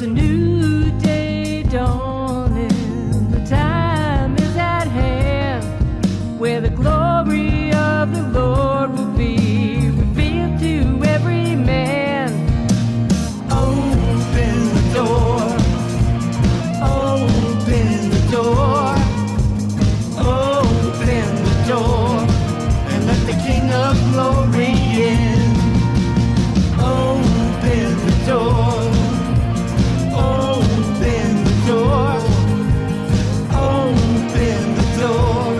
There's a new day dawning, the time is at hand, where the glory of the Lord will be revealed to every man. Open the door, open the door, open the door, and let the King of Glory in. Open the door, open the door, open the door,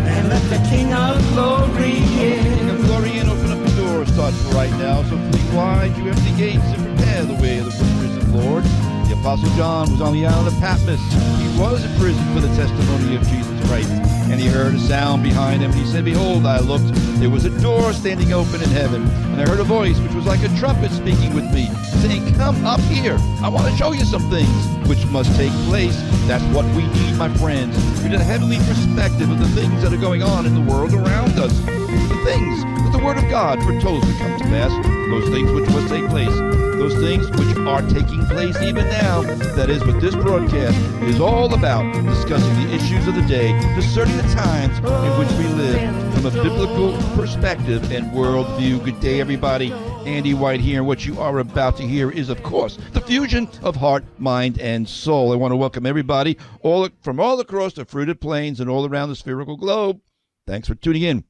and let the King of Glory in. King of Glory in, open up the door starts right now. So flee wide, you empty gates, and prepare the way of the risen Lord. The Apostle John was on the island of Patmos. He was in prison for the testimony of Jesus Christ. And he heard a sound behind him. He said, behold, I looked. There was a door standing open in heaven. And I heard a voice which was like a trumpet speaking with me, saying, come up here. I want to show you some things which must take place. That's what we need, my friends. We need a heavenly perspective of the things that are going on in the world around us. The things that the Word of God foretells to come to pass. Those things which must take place. Those things which are taking place even now. That is what this broadcast is all about, discussing the issues of the day, discerning the times in which we live from a biblical perspective and worldview. Good day, everybody. Andy White here, and what you are about to hear is, of course, the fusion of heart, mind, and soul. I want to welcome everybody from all across the fruited plains and all around the spherical globe. Thanks for tuning in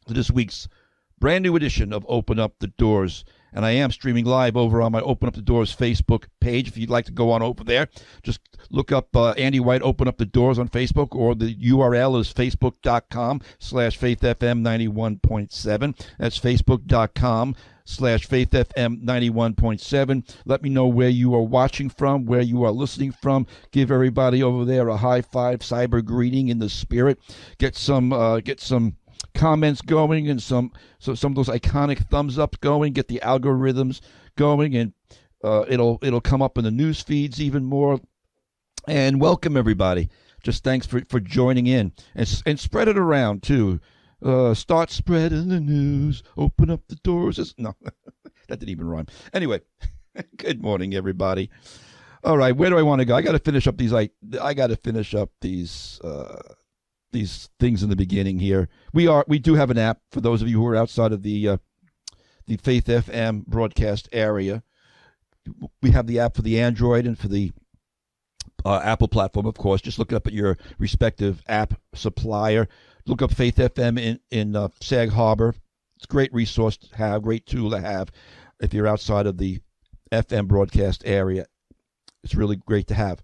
to this week's brand new edition of Open Up the Doors. And I am streaming live over on my Open Up the Doors Facebook page. If you'd like to go on over there, just look up Andy White Open Up the Doors on Facebook, or the URL is facebook.com/faithfm91.7. That's facebook.com/faithfm91.7. Let me know where you are watching from, where you are listening from. Give everybody over there a high five, cyber greeting in the spirit. Get some comments going, and some of those iconic thumbs up going. Get the algorithms going, and it'll come up in the news feeds even more. And welcome everybody. Just thanks for joining in, and spread it around too. Start spreading the news. Open up the doors. No, that didn't even rhyme. Anyway, good morning everybody. All right, where do I want to go? I got to finish up these. I got to finish up these things in the beginning here. We do have an app for those of you who are outside of the Faith FM broadcast area. We have the app for the Android and for the Apple platform, of course. Just look it up at your respective app supplier. Look up Faith FM in Sag Harbor. It's a great resource to have, great tool to have if you're outside of the FM broadcast area. It's really great to have.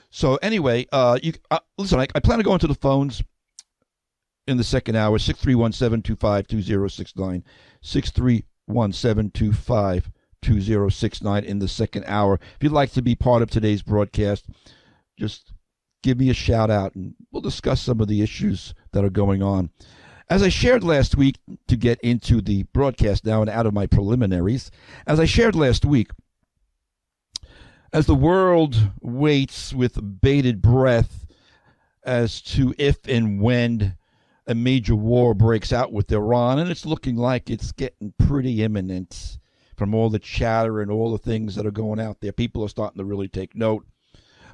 So anyway, listen, I plan to go into the phones in the second hour. 631-725-2069, 631-725-2069 in the second hour. If you'd like to be part of today's broadcast, just give me a shout out and we'll discuss some of the issues that are going on. As I shared last week, to get into the broadcast now and out of my preliminaries, as I shared last week, as the world waits with bated breath as to if and when a major war breaks out with Iran, and it's looking like it's getting pretty imminent from all the chatter and all the things that are going out there. People are starting to really take note.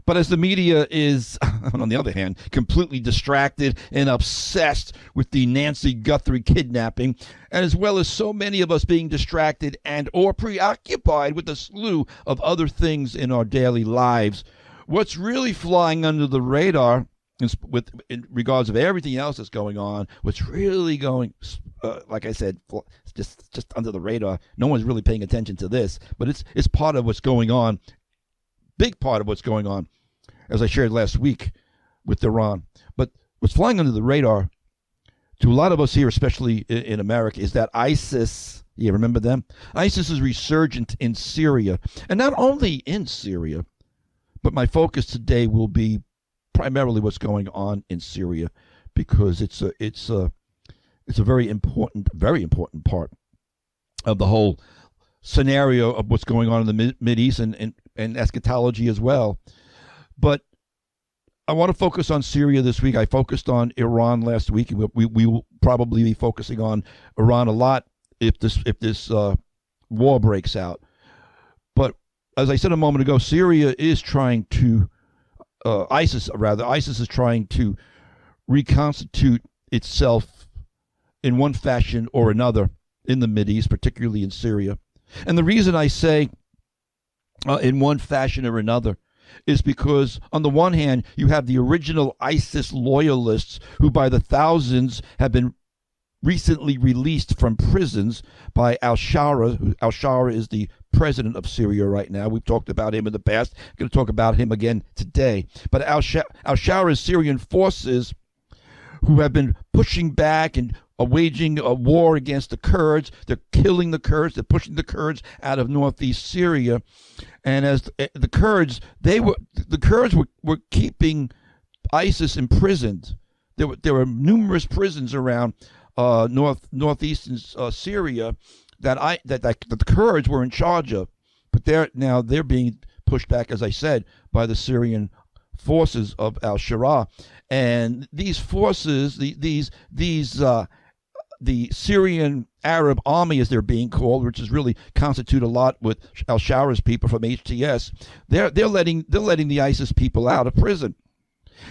But as the media is, on the other hand, completely distracted and obsessed with the Nancy Guthrie kidnapping, and as well as so many of us being distracted and or preoccupied with a slew of other things in our daily lives, what's really flying under the radar in regards of everything else that's going on, what's really going, like I said, just under the radar. No one's really paying attention to this, but it's part of what's going on. Big part of what's going on, as I shared last week with Iran. But what's flying under the radar to a lot of us here, especially in America, is that ISIS, you remember them? ISIS is resurgent in Syria. And not only in Syria, but my focus today will be primarily what's going on in Syria, because it's a very important part of the whole scenario of what's going on in the Mideast and eschatology as well. But I want to focus on Syria this week. I focused on Iran last week, and we will probably be focusing on Iran a lot if this war breaks out. But as I said a moment ago, Syria is trying to, ISIS is trying to reconstitute itself in one fashion or another in the Mideast, particularly in Syria. And the reason I say in one fashion or another is because, on the one hand, you have the original ISIS loyalists who by the thousands have been recently released from prisons by Al-Sharaa. Al-Sharaa is the president of Syria right now. We've talked about him in the past. I'm going to talk about him again today. But Al-Shara's Syrian forces, who have been pushing back and waging a war against the Kurds. They're killing the Kurds. They're pushing the Kurds out of northeast Syria. And as the Kurds were keeping ISIS imprisoned. There were numerous prisons around northeastern Syria that the Kurds were in charge of. But they're being pushed back, as I said, by the Syrian forces of Al-Sharaa. And these forces, the Syrian Arab Army, as they're being called, which is really constitute a lot with Al-Shara's people from HTS, they're letting the ISIS people out of prison.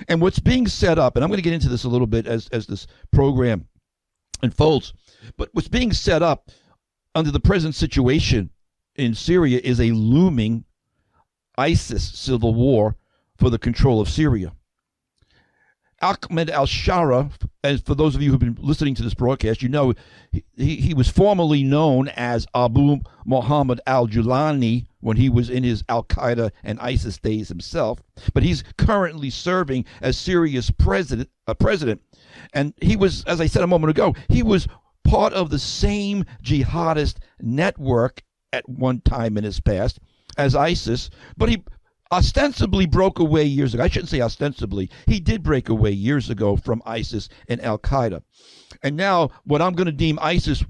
And what's being set up, and I'm going to get into this a little bit as this program unfolds, but what's being set up under the present situation in Syria is a looming ISIS civil war for the control of Syria. Ahmed Al-Sharaa, as for those of you who've been listening to this broadcast, you know he was formerly known as Abu Muhammad al-Julani when he was in his Al-Qaeda and ISIS days himself, but he's currently serving as Syria's president. And he was, as I said a moment ago, he was part of the same jihadist network at one time in his past as ISIS, but he ostensibly broke away years ago. I shouldn't say ostensibly. He did break away years ago from ISIS and Al-Qaeda. And now what I'm going to deem ISIS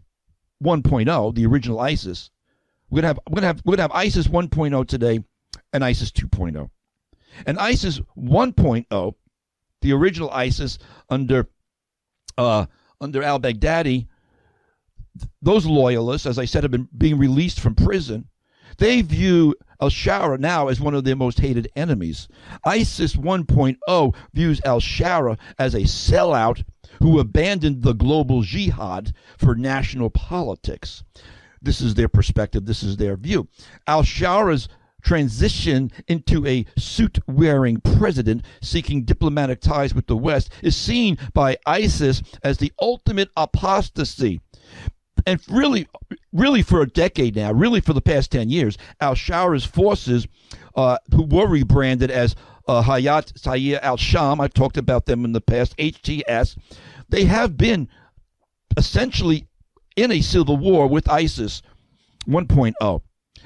1.0, the original ISIS, we're going to have ISIS 1.0 today and ISIS 2.0. And ISIS 1.0, the original ISIS under al-Baghdadi, those loyalists, as I said, have been being released from prison. They view Al-Sharaa now as one of their most hated enemies. ISIS 1.0 views Al-Sharaa as a sellout who abandoned the global jihad for national politics. This is their perspective. This is their view. Al-Shara's transition into a suit-wearing president seeking diplomatic ties with the West is seen by ISIS as the ultimate apostasy. And really for a decade now, really for the past 10 years, Al-Shara's forces, who were rebranded as Hayat Tahrir al-Sham, I've talked about them in the past, HTS, they have been essentially in a civil war with ISIS 1.0.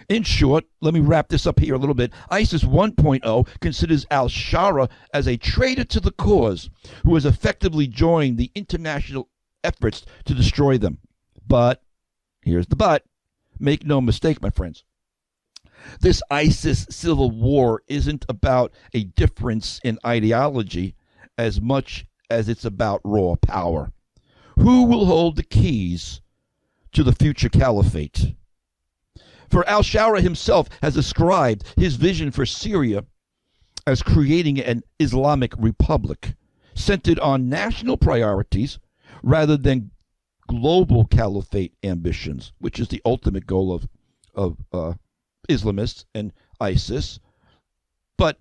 In short, let me wrap this up here a little bit. ISIS 1.0 considers Al-Sharaa as a traitor to the cause who has effectively joined the international efforts to destroy them. But, here's the but, make no mistake, my friends. This ISIS civil war isn't about a difference in ideology as much as it's about raw power. Who will hold the keys to the future caliphate? For Al-Sharaa himself has described his vision for Syria as creating an Islamic republic centered on national priorities rather than global caliphate ambitions, which is the ultimate goal of Islamists and ISIS. But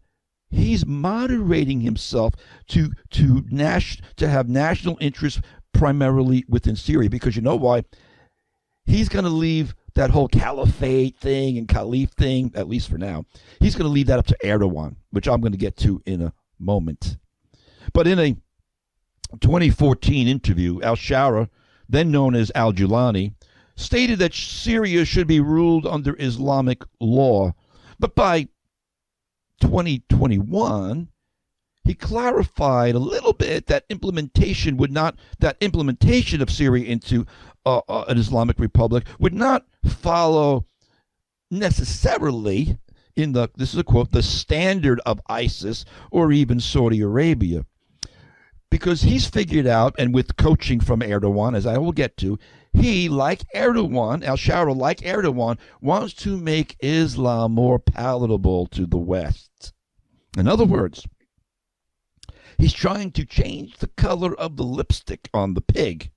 he's moderating himself to have national interests primarily within Syria, because you know why? He's going to leave that whole caliphate thing and caliph thing, at least for now. He's going to leave that up to Erdogan, which I'm going to get to in a moment. But in a 2014 interview, Al-Sharaa, then known as al-Julani, stated that Syria should be ruled under Islamic law. But by 2021, he clarified a little bit that implementation of Syria into an Islamic republic would not follow necessarily in this is a quote, the standard of ISIS or even Saudi Arabia. Because he's figured out, and with coaching from Erdogan, as I will get to, He, like Erdogan, Al-Sharaa, like Erdogan, wants to make Islam more palatable to the West. In other words, he's trying to change the color of the lipstick on the pig.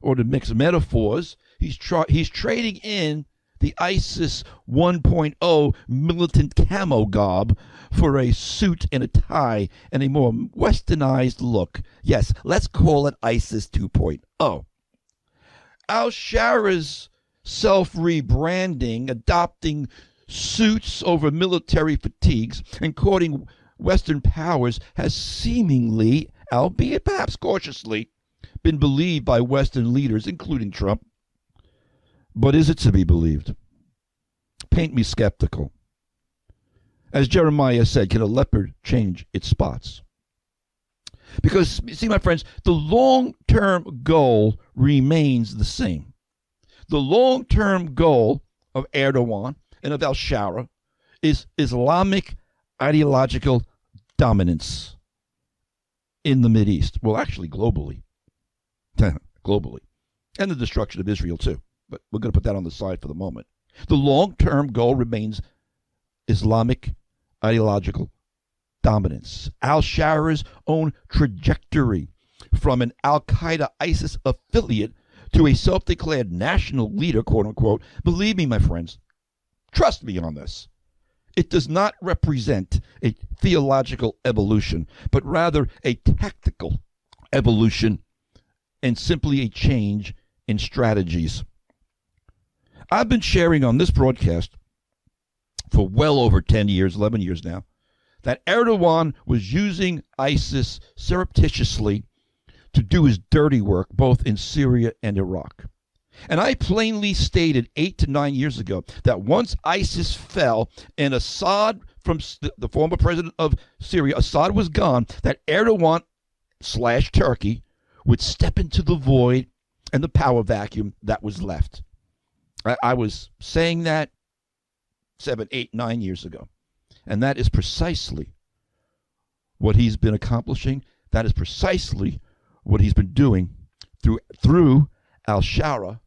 Or to mix metaphors, he's trading in the ISIS 1.0 militant camo garb for a suit and a tie and a more westernized look. Yes, let's call it ISIS 2.0. Al-Sharaa's self-rebranding, adopting suits over military fatigues, and courting Western powers has seemingly, albeit perhaps cautiously, been believed by Western leaders, including Trump. But is it to be believed? Paint me skeptical. As Jeremiah said, can a leopard change its spots? Because, see, my friends, the long-term goal remains the same. The long-term goal of Erdogan and of Al-Sharaa is Islamic ideological dominance in the Mideast. Well, actually, globally. Globally. And the destruction of Israel, too. But we're going to put that on the side for the moment. The long-term goal remains Islamic ideological dominance. Al-Sharaa's own trajectory from an Al-Qaeda ISIS affiliate to a self-declared national leader, quote-unquote, believe me, my friends, trust me on this. It does not represent a theological evolution, but rather a tactical evolution and simply a change in strategies. I've been sharing on this broadcast for well over 10 years, 11 years now, that Erdogan was using ISIS surreptitiously to do his dirty work both in Syria and Iraq. And I plainly stated 8 to 9 years ago that once ISIS fell and Assad, from the former president of Syria, Assad was gone, that Erdogan / Turkey would step into the void and the power vacuum that was left. I was saying that 7, 8, 9 years ago. And that is precisely what he's been accomplishing. That is precisely what he's been doing through Al-Sharaa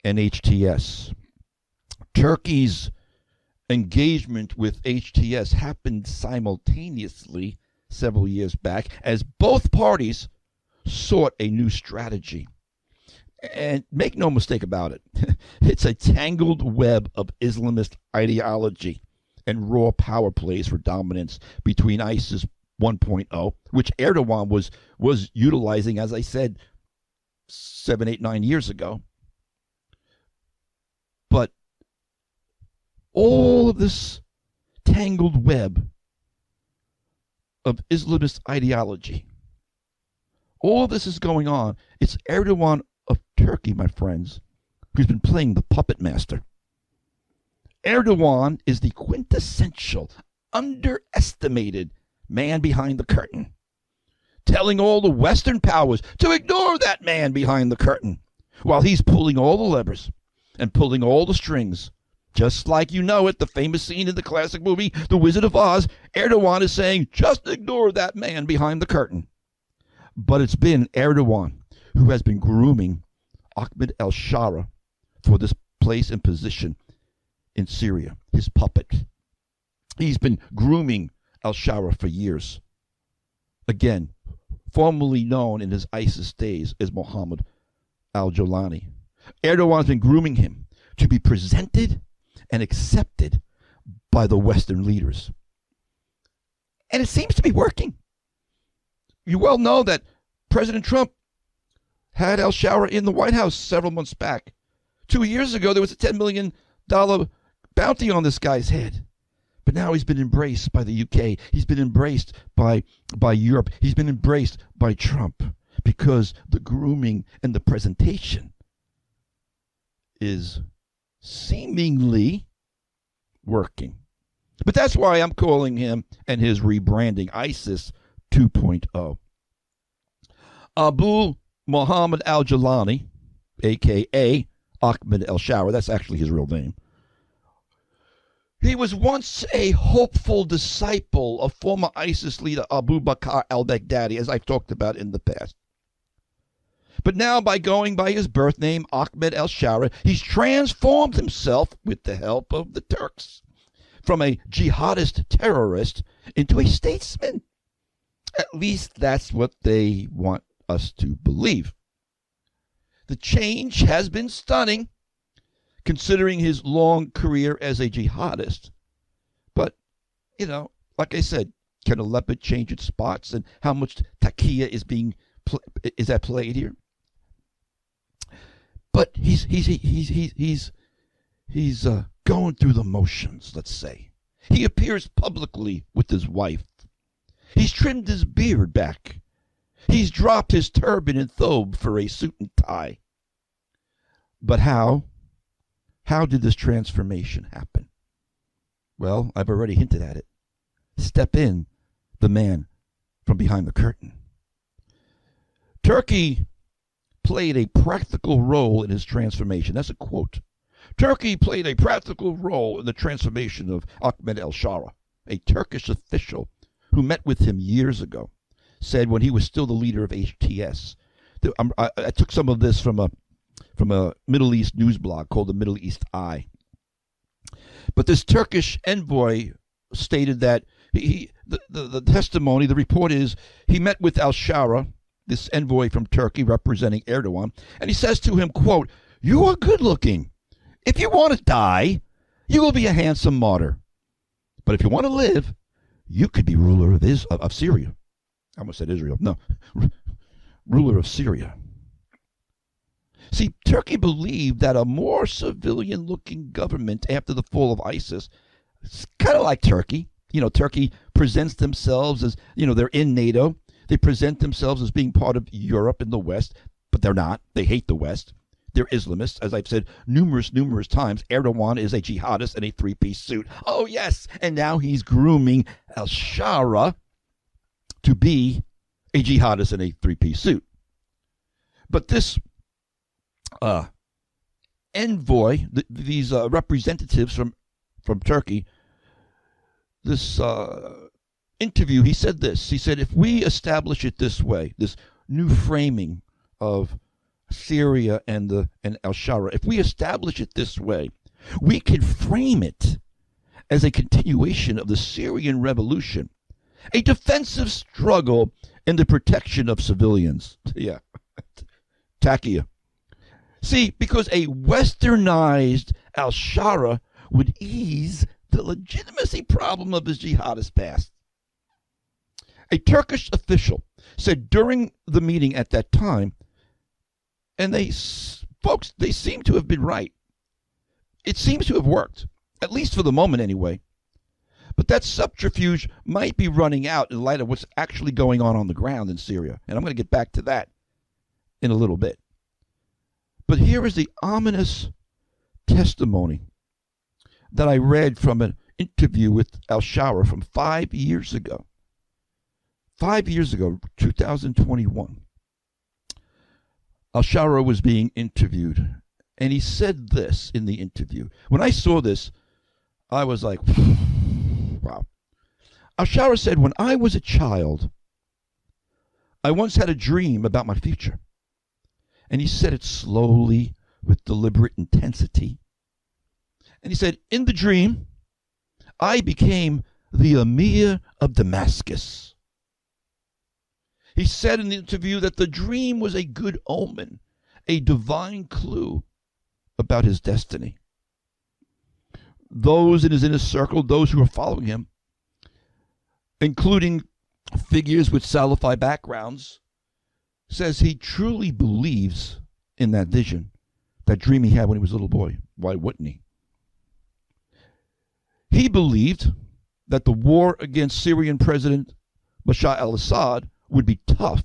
and HTS. Turkey's engagement with HTS happened simultaneously several years back as both parties sought a new strategy. And make no mistake about it, it's a tangled web of Islamist ideology and raw power plays for dominance between ISIS 1.0, which Erdogan was utilizing, as I said, 7, 8, 9 years ago. But all of this tangled web of Islamist ideology, all of this is going on. It's Erdogan of Turkey, my friends, who's been playing the puppet master. Erdogan is the quintessential, underestimated man behind the curtain, telling all the Western powers to ignore that man behind the curtain, while he's pulling all the levers and pulling all the strings. Just like you know it, the famous scene in the classic movie, The Wizard of Oz, Erdogan is saying, just ignore that man behind the curtain. But it's been Erdogan who has been grooming Ahmed Al-Sharaa for this place and position in Syria, his puppet. He's been grooming Al-Sharaa for years. Again, formerly known in his ISIS days as Mohammed al-Jolani. Erdogan's been grooming him to be presented and accepted by the Western leaders. And it seems to be working. You well know that President Trump had Al-Sharaa in the White House several months back. 2 years ago, there was a $10 million bounty on this guy's head. But now he's been embraced by the UK. He's been embraced by Europe. He's been embraced by Trump because the grooming and the presentation is seemingly working. But that's why I'm calling him and his rebranding ISIS 2.0. Abu Muhammad al-Jolani, a.k.a. Ahmed al-Sharaa, that's actually his real name. He was once a hopeful disciple of former ISIS leader Abu Bakr al-Baghdadi, as I've talked about in the past. But now, by going by his birth name, Ahmed Al-Sharaa, he's transformed himself, with the help of the Turks, from a jihadist terrorist into a statesman. At least that's what they want us to believe. The change has been stunning, considering his long career as a jihadist. But, like I said, can a leopard change its spots? And how much taqiyya is at play here? But he's going through the motions, let's say. He appears publicly with his wife. He's trimmed his beard back. He's dropped his turban and thobe for a suit and tie. But how? How did this transformation happen? Well, I've already hinted at it. Step in, the man from behind the curtain. Turkey played a practical role in his transformation. That's a quote. Turkey played a practical role in the transformation of Ahmed Al-Sharaa, a Turkish official who met with him years ago, said when he was still the leader of HTS. I took some of this from a Middle East news blog called the Middle East Eye. But this Turkish envoy stated that the testimony, the report is, he met with Al-Sharaa, this envoy from Turkey representing Erdogan, and he says to him, quote, "You are good looking. If you want to die, you will be a handsome martyr. But if you want to live, you could be ruler of Syria." I almost said Israel. No, ruler of Syria. See, Turkey believed that a more civilian-looking government after the fall of ISIS, it's kind of like Turkey. Turkey presents themselves as, they're in NATO. They present themselves as being part of Europe and the West, but they're not. They hate the West. They're Islamists. As I've said numerous times, Erdogan is a jihadist in a three-piece suit. Oh, yes. And now he's grooming Al-Sharaa to be a jihadist in a three-piece suit. But this envoy, these representatives from Turkey, this interview, he said this. He said, if we establish it this way, this new framing of Syria and Al-Sharaa, if we establish it this way, we can frame it as a continuation of the Syrian revolution, a defensive struggle in the protection of civilians. Yeah, taqiyya. See, because a westernized Al-Sharaa would ease the legitimacy problem of his jihadist past. A Turkish official said during the meeting at that time, and they seem to have been right. It seems to have worked, at least for the moment anyway. But that subterfuge might be running out in light of what's actually going on the ground in Syria. And I'm going to get back to that in a little bit. But here is the ominous testimony that I read from an interview with Al-Sharaa from 5 years ago. 5 years ago, 2021. Al-Sharaa was being interviewed, and he said this in the interview. When I saw this, I was like, wow. Al-Sharaa said, when I was a child, I once had a dream about my future. And he said it slowly, with deliberate intensity. And he said, in the dream, I became the Emir of Damascus. He said in the interview that the dream was a good omen, a divine clue about his destiny. Those in his inner circle, those who are following him, including figures with Salafi backgrounds, says he truly believes in that vision, that dream he had when he was a little boy. Why wouldn't he? He believed that the war against Syrian President Bashar al-Assad would be tough,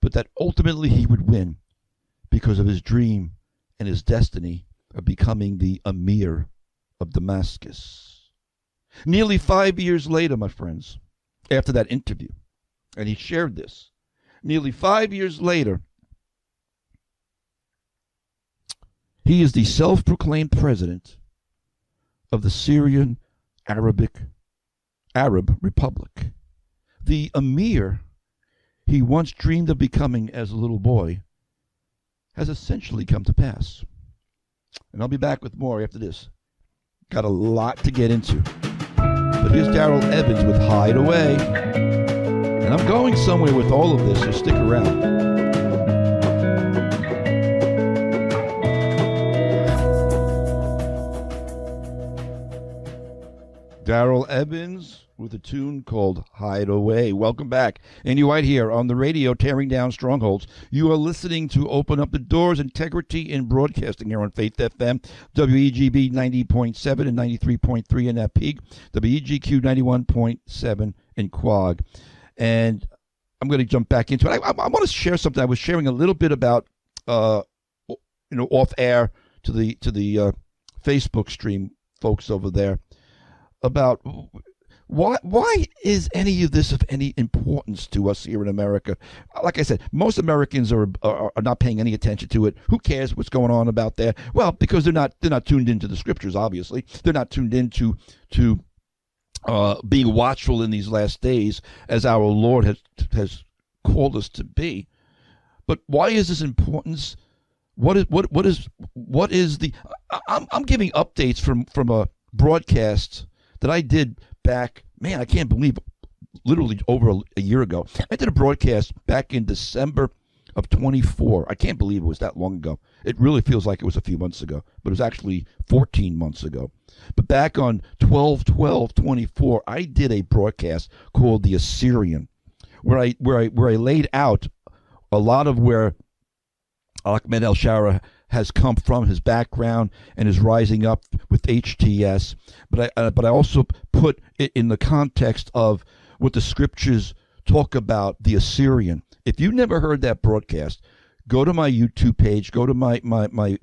but that ultimately he would win because of his dream and his destiny of becoming the Emir of Damascus. Nearly 5 years later, my friends, after that interview, and he shared this, nearly 5 years later, he is the self-proclaimed president of the Syrian Arab Republic. The Emir he once dreamed of becoming as a little boy has essentially come to pass. And I'll be back with more after this. Got a lot to get into. But here's Daryl Evans with Hide Away. And I'm going somewhere with all of this, so stick around. Daryl Evans with a tune called Hide Away. Welcome back. Andy White here on the radio, tearing down strongholds. You are listening to Open Up the Doors, Integrity in Broadcasting here on Faith FM, WEGB 90.7 and 93.3 in that peak, WEGQ 91.7 in Quag. And I'm going to jump back into it. I want to share something. I was sharing a little bit about, off air to the Facebook stream folks over there about why is any of this of any importance to us here in America? Like I said, most Americans are not paying any attention to it. Who cares what's going on about there? Well, because they're not tuned into the scriptures. Obviously, they're not tuned into being watchful in these last days, as our Lord has called us to be. But why is this importance? What is the? I'm giving updates from a broadcast that I did back, man, I can't believe, literally over a year ago. I did a broadcast back in December of 24. I can't believe it was that long ago. It really feels like it was a few months ago, but it was actually 14 months ago. But back on 12/12/24, I did a broadcast called The Assyrian, where I laid out a lot of where Ahmed Al-Sharaa has come from, his background, and is rising up with HTS. But I also put it in the context of what the scriptures talk about the Assyrian. If you've never heard that broadcast, go to my YouTube page, go to my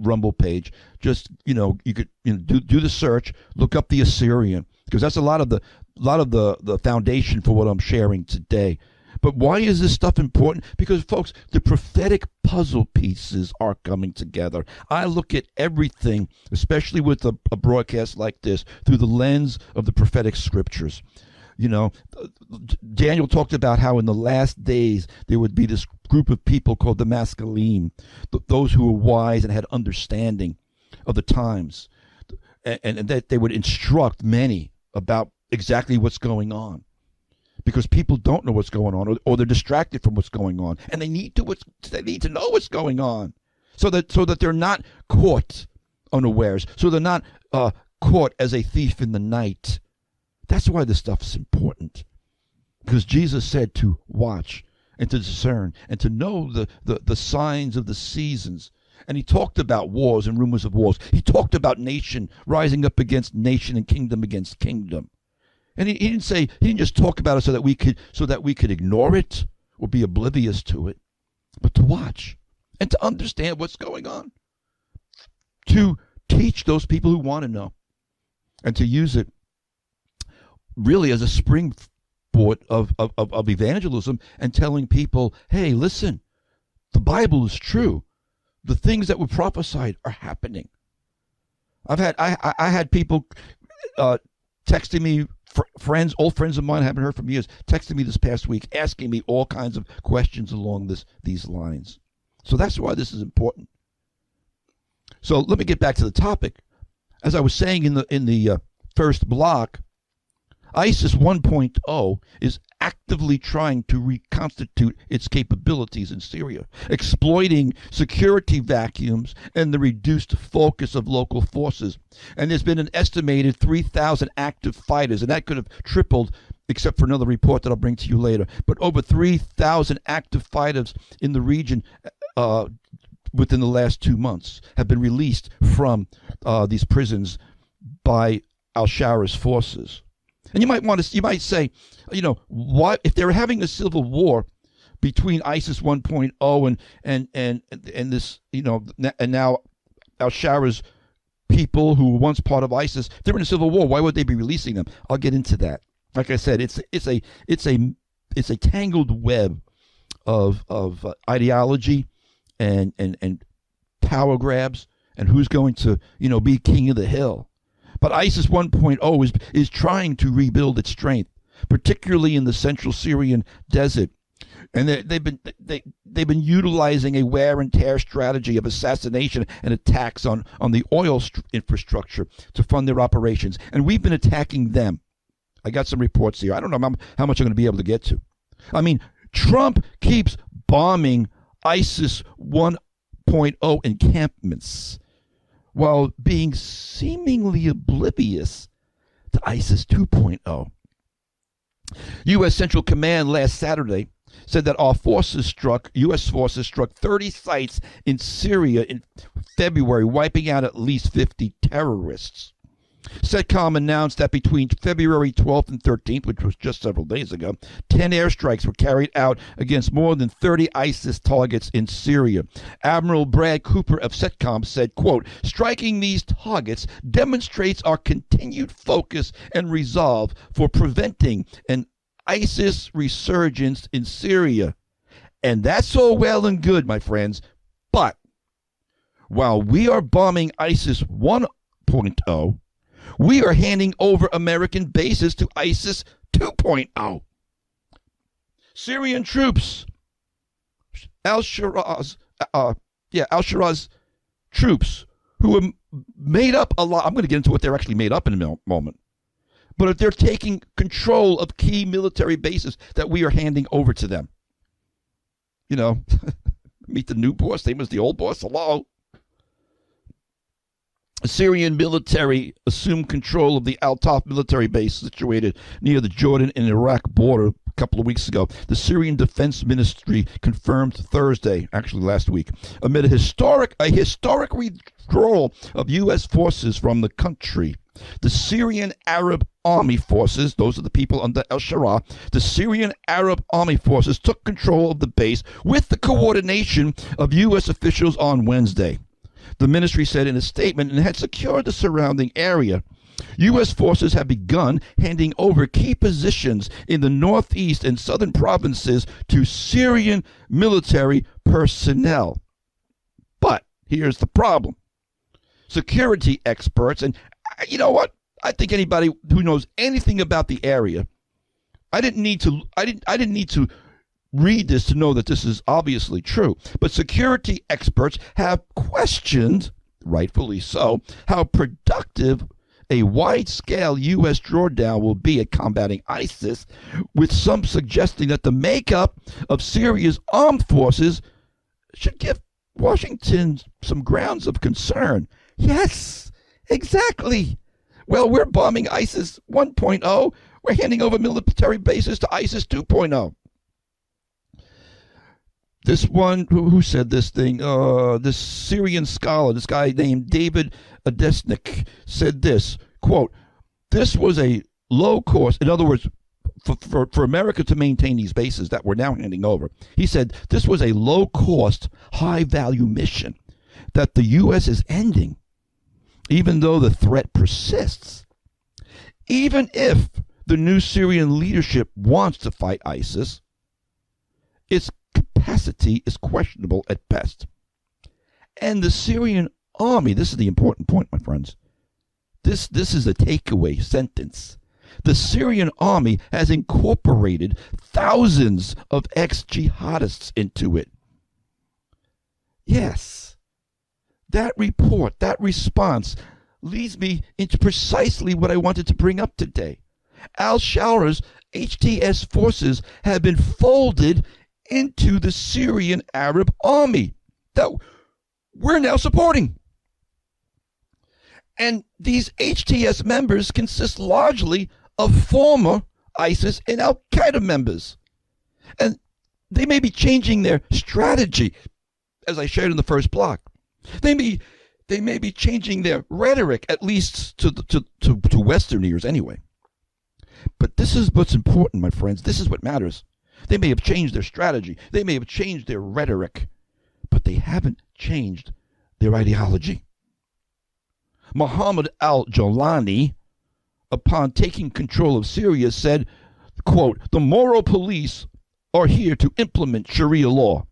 Rumble page. Just you could do the search, look up the Assyrian, because that's a lot of the foundation for what I'm sharing today. But why is this stuff important? Because, folks, the prophetic puzzle pieces are coming together. I look at everything, especially with a broadcast like this, through the lens of the prophetic scriptures. Daniel talked about how in the last days there would be this group of people called the Masculine, those who were wise and had understanding of the times, and that they would instruct many about exactly what's going on. Because people don't know what's going on, or they're distracted from what's going on, and they need to know what's going on, so that they're not caught unawares, so they're not caught as a thief in the night. That's why this stuff is important, because Jesus said to watch and to discern and to know the signs of the seasons. And he talked about wars and rumors of wars. He talked about nation rising up against nation and kingdom against kingdom. And he didn't just talk about it so that we could ignore it or be oblivious to it, but to watch and to understand what's going on, to teach those people who want to know, and to use it really as a springboard of evangelism and telling people, hey, listen, the Bible is true. The things that were prophesied are happening. I had people texting me, old friends of mine I haven't heard from years, texting me this past week, asking me all kinds of questions along these lines. So that's why this is important. So let me get back to the topic. As I was saying in the first block, ISIS 1.0 is actively trying to reconstitute its capabilities in Syria, exploiting security vacuums and the reduced focus of local forces. And there's been an estimated 3,000 active fighters, and that could have tripled, except for another report that I'll bring to you later. But over 3,000 active fighters in the region within the last 2 months have been released from these prisons by Al-Sharaa's forces. And you might say, what if they're having a civil war between ISIS 1.0 and this, and now Al-Sharaa's people who were once part of ISIS, they're in a civil war. Why would they be releasing them? I'll get into that. Like I said, it's a tangled web of ideology and power grabs and who's going to be king of the hill. But ISIS 1.0 is trying to rebuild its strength, particularly in the central Syrian desert And they've been utilizing a wear and tear strategy of assassination and attacks on the oil infrastructure to fund their operations. And we've been attacking them. I got some reports here. I don't know how much I'm going to be able to get to. I mean, Trump keeps bombing ISIS 1.0 encampments while being seemingly oblivious to ISIS 2.0. U.S. Central Command last Saturday said that U.S. forces struck 30 sites in Syria in February, wiping out at least 50 terrorists. CENTCOM announced that between February 12th and 13th, which was just several days ago, 10 airstrikes were carried out against more than 30 ISIS targets in Syria. Admiral Brad Cooper of CENTCOM said, quote, "Striking these targets demonstrates our continued focus and resolve for preventing an ISIS resurgence in Syria." And that's all well and good, my friends. But while we are bombing ISIS 1.0, we are handing over American bases to ISIS 2.0. Syrian troops, Al-Shara's troops, who are made up a lot. I'm going to get into what they're actually made up in a moment. But if they're taking control of key military bases that we are handing over to them. You know, meet the new boss, same as the old boss. Hello. Syrian military assumed control of the Al-Taf military base situated near the Jordan and Iraq border a couple of weeks ago. The Syrian Defense Ministry confirmed Thursday, actually last week, amid a historic withdrawal of U.S. forces from the country. The Syrian Arab Army Forces, those are the people under Al-Sharaa, the Syrian Arab Army Forces took control of the base with the coordination of U.S. officials on Wednesday. The ministry said in a statement and had secured the surrounding area. U.S. forces have begun handing over key positions in the northeast and southern provinces to Syrian military personnel. But here's the problem. Security experts, and you know what? I think anybody who knows anything about the area, I didn't need to read this to know that this is obviously true. But security experts have questioned, rightfully so, how productive a wide-scale U.S. drawdown will be at combating ISIS, with some suggesting that the makeup of Syria's armed forces should give Washington some grounds of concern. Yes, exactly. Well, we're bombing ISIS 1.0. We're handing over military bases to ISIS 2.0. This one, who said this thing? This Syrian scholar, this guy named David Adesnik, said this, quote, "This was a low cost," in other words, for America to maintain these bases that we're now handing over. He said, "This was a low cost, high value mission that the U.S. is ending, even though the threat persists. Even if the new Syrian leadership wants to fight ISIS, its capacity is questionable at best. And the Syrian army," this is the important point, my friends. This is a takeaway sentence. The Syrian army has incorporated thousands of ex-jihadists into it. Yes, that report, that response leads me into precisely what I wanted to bring up today. Al-Shara's HTS forces have been folded into the Syrian Arab army that we're now supporting. And these HTS members consist largely of former ISIS and Al-Qaeda members. And they may be changing their strategy, as I shared in the first block. They may be changing their rhetoric, at least to Western ears anyway. But this is what's important, my friends. This is what matters. They may have changed their strategy. They may have changed their rhetoric, but they haven't changed their ideology. Mohammed al-Jolani, upon taking control of Syria, said, quote, "The moral police are here to implement Sharia law.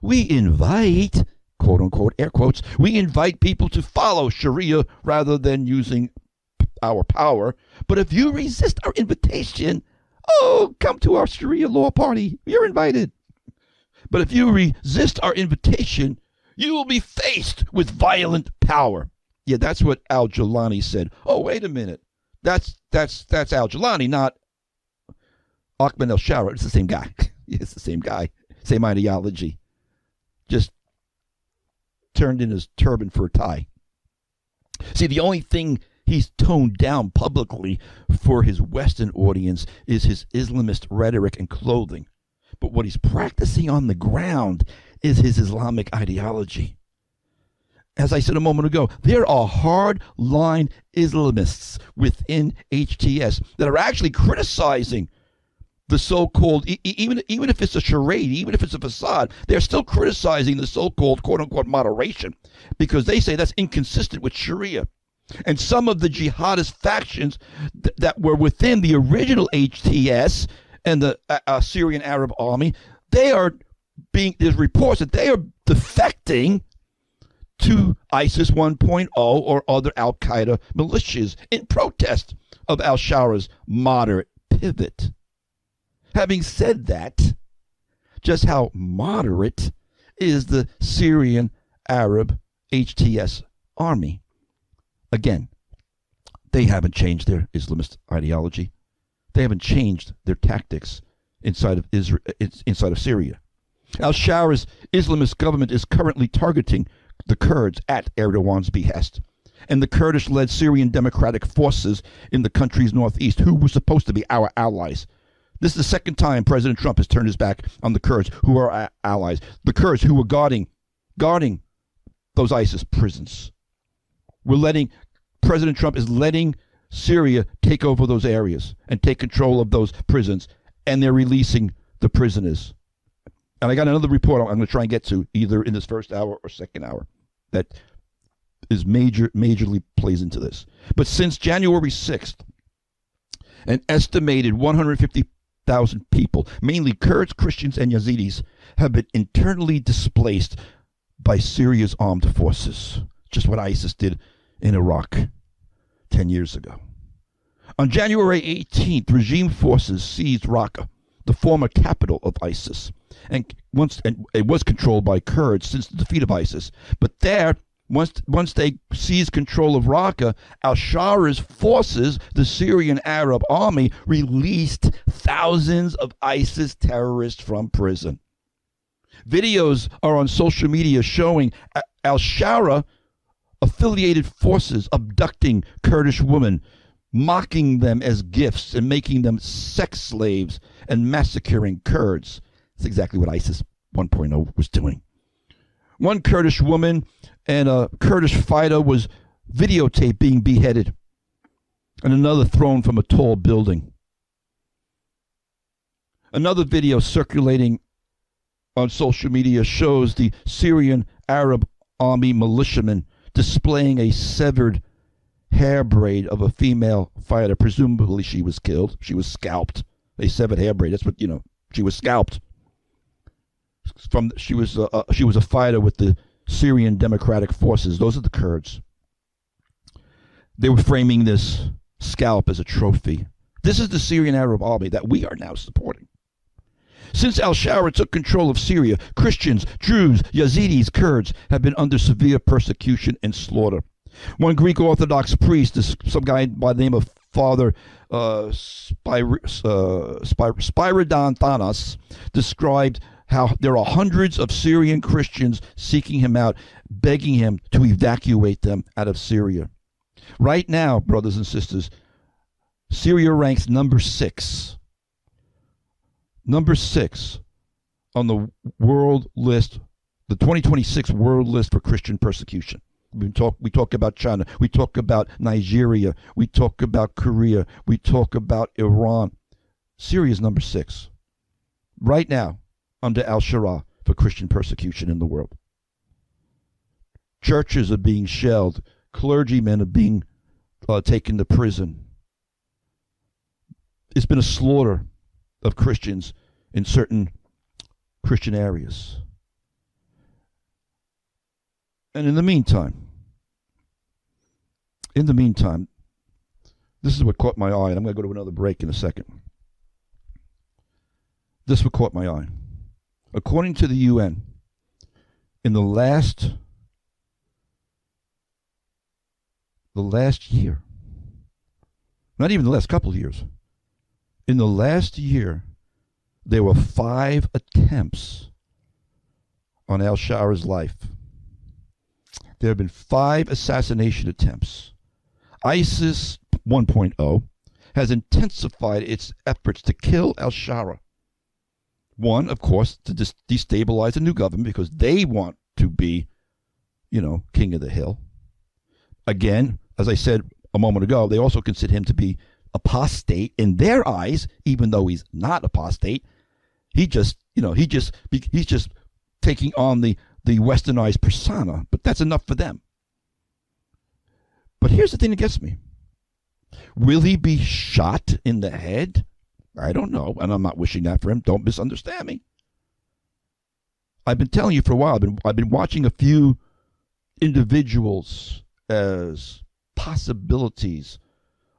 We invite," quote unquote, air quotes, "we invite people to follow Sharia rather than using our power. But if you resist our invitation, Oh, come to our Sharia law party. You're invited. But if you resist our invitation, you will be faced with violent power. Yeah, that's what al-Jilani said. Oh, wait a minute. That's al-Jilani, not Ahmed Al-Sharaa. It's the same guy. It's the same guy. Same ideology. Just turned in his turban for a tie. See, the only thing he's toned down publicly for his Western audience is his Islamist rhetoric and clothing. But what he's practicing on the ground is his Islamic ideology. As I said a moment ago, there are hard-line Islamists within HTS that are actually criticizing the so-called, even if it's a charade, even if it's a facade, they're still criticizing the so-called quote-unquote moderation because they say that's inconsistent with Sharia. And some of the jihadist factions that were within the original HTS and the Syrian Arab Army, there's reports that they are defecting to ISIS 1.0 or other al-Qaeda militias in protest of al-Shara's moderate pivot. Having said that, just how moderate is the Syrian Arab HTS army? Again, they haven't changed their Islamist ideology. They haven't changed their tactics inside of Israel, inside of Syria. Al-Shara's Islamist government is currently targeting the Kurds at Erdogan's behest, and the Kurdish-led Syrian Democratic Forces in the country's northeast, who were supposed to be our allies. This is the second time President Trump has turned his back on the Kurds, who are our allies. The Kurds who were guarding those ISIS prisons. President Trump is letting Syria take over those areas and take control of those prisons, and they're releasing the prisoners. And I got another report I'm going to try and get to either in this first hour or second hour that is majorly plays into this. But since January 6th, an estimated 150,000 people, mainly Kurds, Christians, and Yazidis, have been internally displaced by Syria's armed forces. Just what ISIS did in Iraq 10 years ago. On January 18th, regime forces seized Raqqa, the former capital of ISIS, and it was controlled by Kurds since the defeat of ISIS. But there, once they seized control of Raqqa, al-Shara's forces, the Syrian Arab Army, released thousands of ISIS terrorists from prison. Videos are on social media showing al-Sharaa affiliated forces abducting Kurdish women, mocking them as gifts and making them sex slaves and massacring Kurds. That's exactly what ISIS 1.0 was doing. One Kurdish woman and a Kurdish fighter was videotaped being beheaded, and another thrown from a tall building. Another video circulating on social media shows the Syrian Arab Army militiamen displaying a severed hair braid of a female fighter. Presumably she was killed. She was scalped. A severed hair braid. That's what, she was scalped. She was a fighter with the Syrian Democratic Forces. Those are the Kurds. They were framing this scalp as a trophy. This is the Syrian Arab Army that we are now supporting. Since al-Sharaa took control of Syria, Christians, Druze, Yazidis, Kurds have been under severe persecution and slaughter. One Greek Orthodox priest, some guy by the name of Father Spiridon Thanos, described how there are hundreds of Syrian Christians seeking him out, begging him to evacuate them out of Syria. Right now, brothers and sisters, Syria ranks number 6 on the world list, the 2026 world list for Christian persecution. We talk about China, we talk about Nigeria, we talk about Korea, we talk about Iran. Syria is number 6 right now under Al-Sharaa for Christian persecution in the world. Churches are being shelled, clergymen are being taken to prison. It's been a slaughter of Christians in certain Christian areas. And in the meantime, this is what caught my eye, and I'm going to go to another break in a second. This what caught my eye. According to the UN, in the last year, not even the last couple of years, in the last year, there were 5 attempts on Al-Shara's life. There have been 5 assassination attempts. ISIS 1.0 has intensified its efforts to kill Al-Sharaa. One, of course, to destabilize the new government because they want to be, king of the hill. Again, as I said a moment ago, they also consider him to be apostate in their eyes, even though he's not apostate. He's just taking on the westernized persona, but that's enough for them. But here's the thing that gets me. Will he be shot in the head? I don't know, and I'm not wishing that for him. Don't misunderstand me. I've been telling you for a while. I've been watching a few individuals as possibilities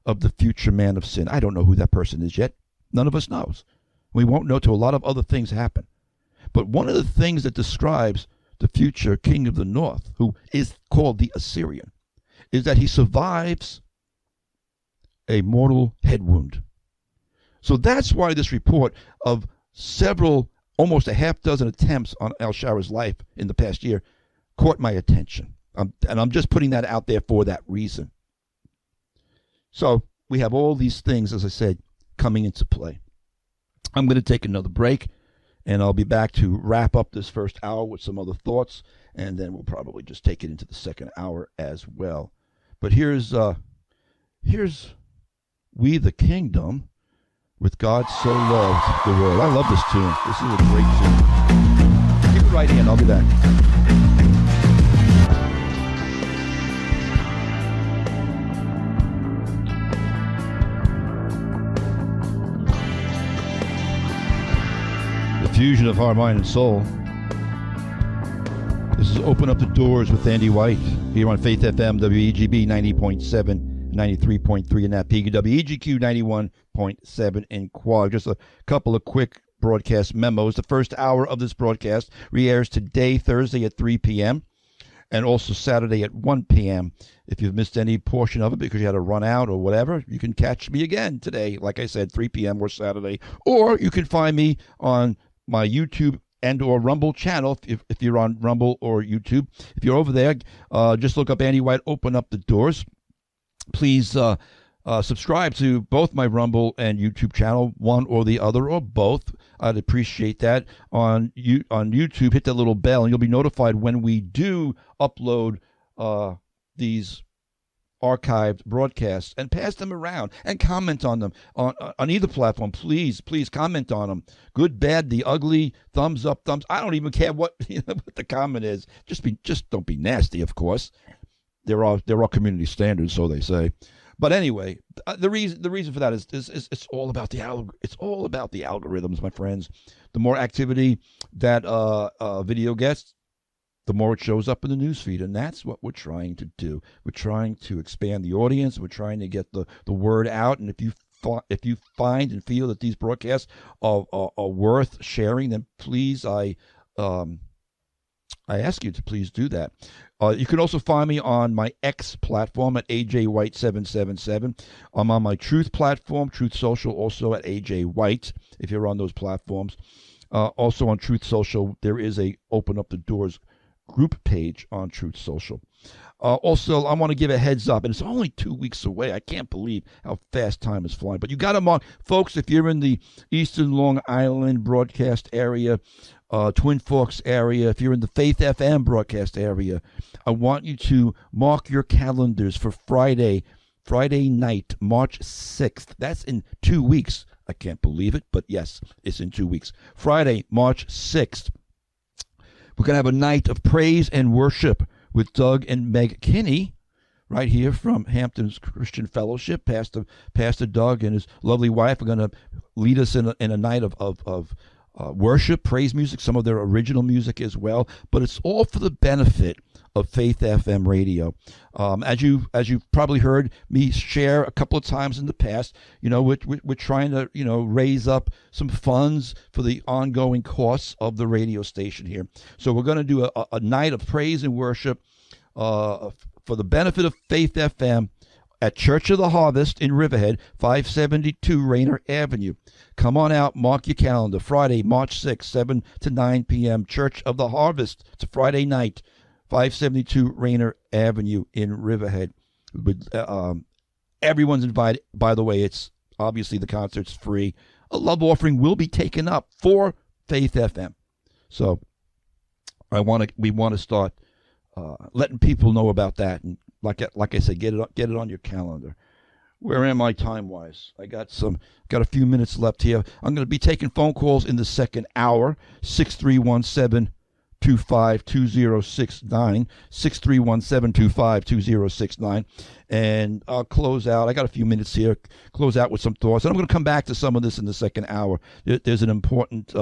of the future man of sin. I don't know who that person is yet. None of us knows. We won't know till a lot of other things happen. But one of the things that describes the future king of the north, who is called the Assyrian, is that he survives a mortal head wound. So that's why this report of almost a half dozen attempts on Al-Shara's life in the past year caught my attention. And I'm just putting that out there for that reason. So we have all these things, as I said, coming into play. I'm going to take another break, and I'll be back to wrap up this first hour with some other thoughts, and then we'll probably just take it into the second hour as well. But here's We the Kingdom with God So Loved the World. I love this tune. This is a great tune. Keep it right in. I'll be back. The fusion of heart, mind, and soul. This is Open Up the Doors with Andy White here on Faith FM, WEGB 90.7. 93.3 in that peak, WEGQ 91.7 in Quad. Just a couple of quick broadcast memos. The first hour of this broadcast re-airs today, Thursday at 3 p.m. and also Saturday at 1 p.m. If you've missed any portion of it because you had to run out or whatever, you can catch me again today, like I said, 3 p.m. or Saturday. Or you can find me on my YouTube and or Rumble channel if you're on Rumble or YouTube. If you're over there, just look up Andy White, Open Up the Doors. Please subscribe to both my Rumble and YouTube channel, one or the other, or both. I'd appreciate that. On YouTube, hit that little bell, and you'll be notified when we do upload these archived broadcasts, and pass them around and comment on them on either platform. Please comment on them. Good, bad, the ugly, thumbs up, thumbs. I don't even care what what the comment is. Just don't be nasty, of course. They're all community standards, so they say. But anyway, the reason for that is it's all about the algorithms, my friends. The more activity that video gets, the more it shows up in the newsfeed, and that's what we're trying to do. We're trying to expand the audience. We're trying to get the word out. And if you find and feel that these broadcasts are worth sharing, then please, I ask you to please do that. You can also find me on my X platform at AJWhite777. I'm on my Truth platform, Truth Social, also at AJ White, if you're on those platforms. Also on Truth Social, there is a Open Up the Doors group page on Truth Social. Also, I want to give a heads up, and it's only 2 weeks away. I can't believe how fast time is flying. But you got them on. Folks, if you're in the Eastern Long Island broadcast area, Twin Forks area, if you're in the Faith FM broadcast area, I want you to mark your calendars for Friday night, March 6th. That's in 2 weeks. I can't believe it, but yes, it's in 2 weeks. Friday, March 6th. We're going to have a night of praise and worship with Doug and Meg Kinney, right here from Hampton's Christian Fellowship. Pastor Doug and his lovely wife are going to lead us in a night of worship, praise music, some of their original music as well. But it's all for the benefit of Faith FM radio. As you've probably heard me share a couple of times in the past, we're trying to raise up some funds for the ongoing costs of the radio station here. So we're going to do a night of praise and worship for the benefit of Faith FM at Church of the Harvest in Riverhead, 572 Rayner Avenue. Come on out, mark your calendar. Friday, March 6th, 7 to 9 p.m. Church of the Harvest. It's a Friday night, 572 Rayner Avenue in Riverhead. Everyone's invited. By the way, it's obviously the concert's free. A love offering will be taken up for Faith FM. So we want to start letting people know about that, and like I said, get it on your calendar. Where am I time-wise? I got a few minutes left here. I'm going to be taking phone calls in the second hour, 6317-252069, 6317-252069, and I'll close out. I got a few minutes here, close out with some thoughts, and I'm going to come back to some of this in the second hour. There's an important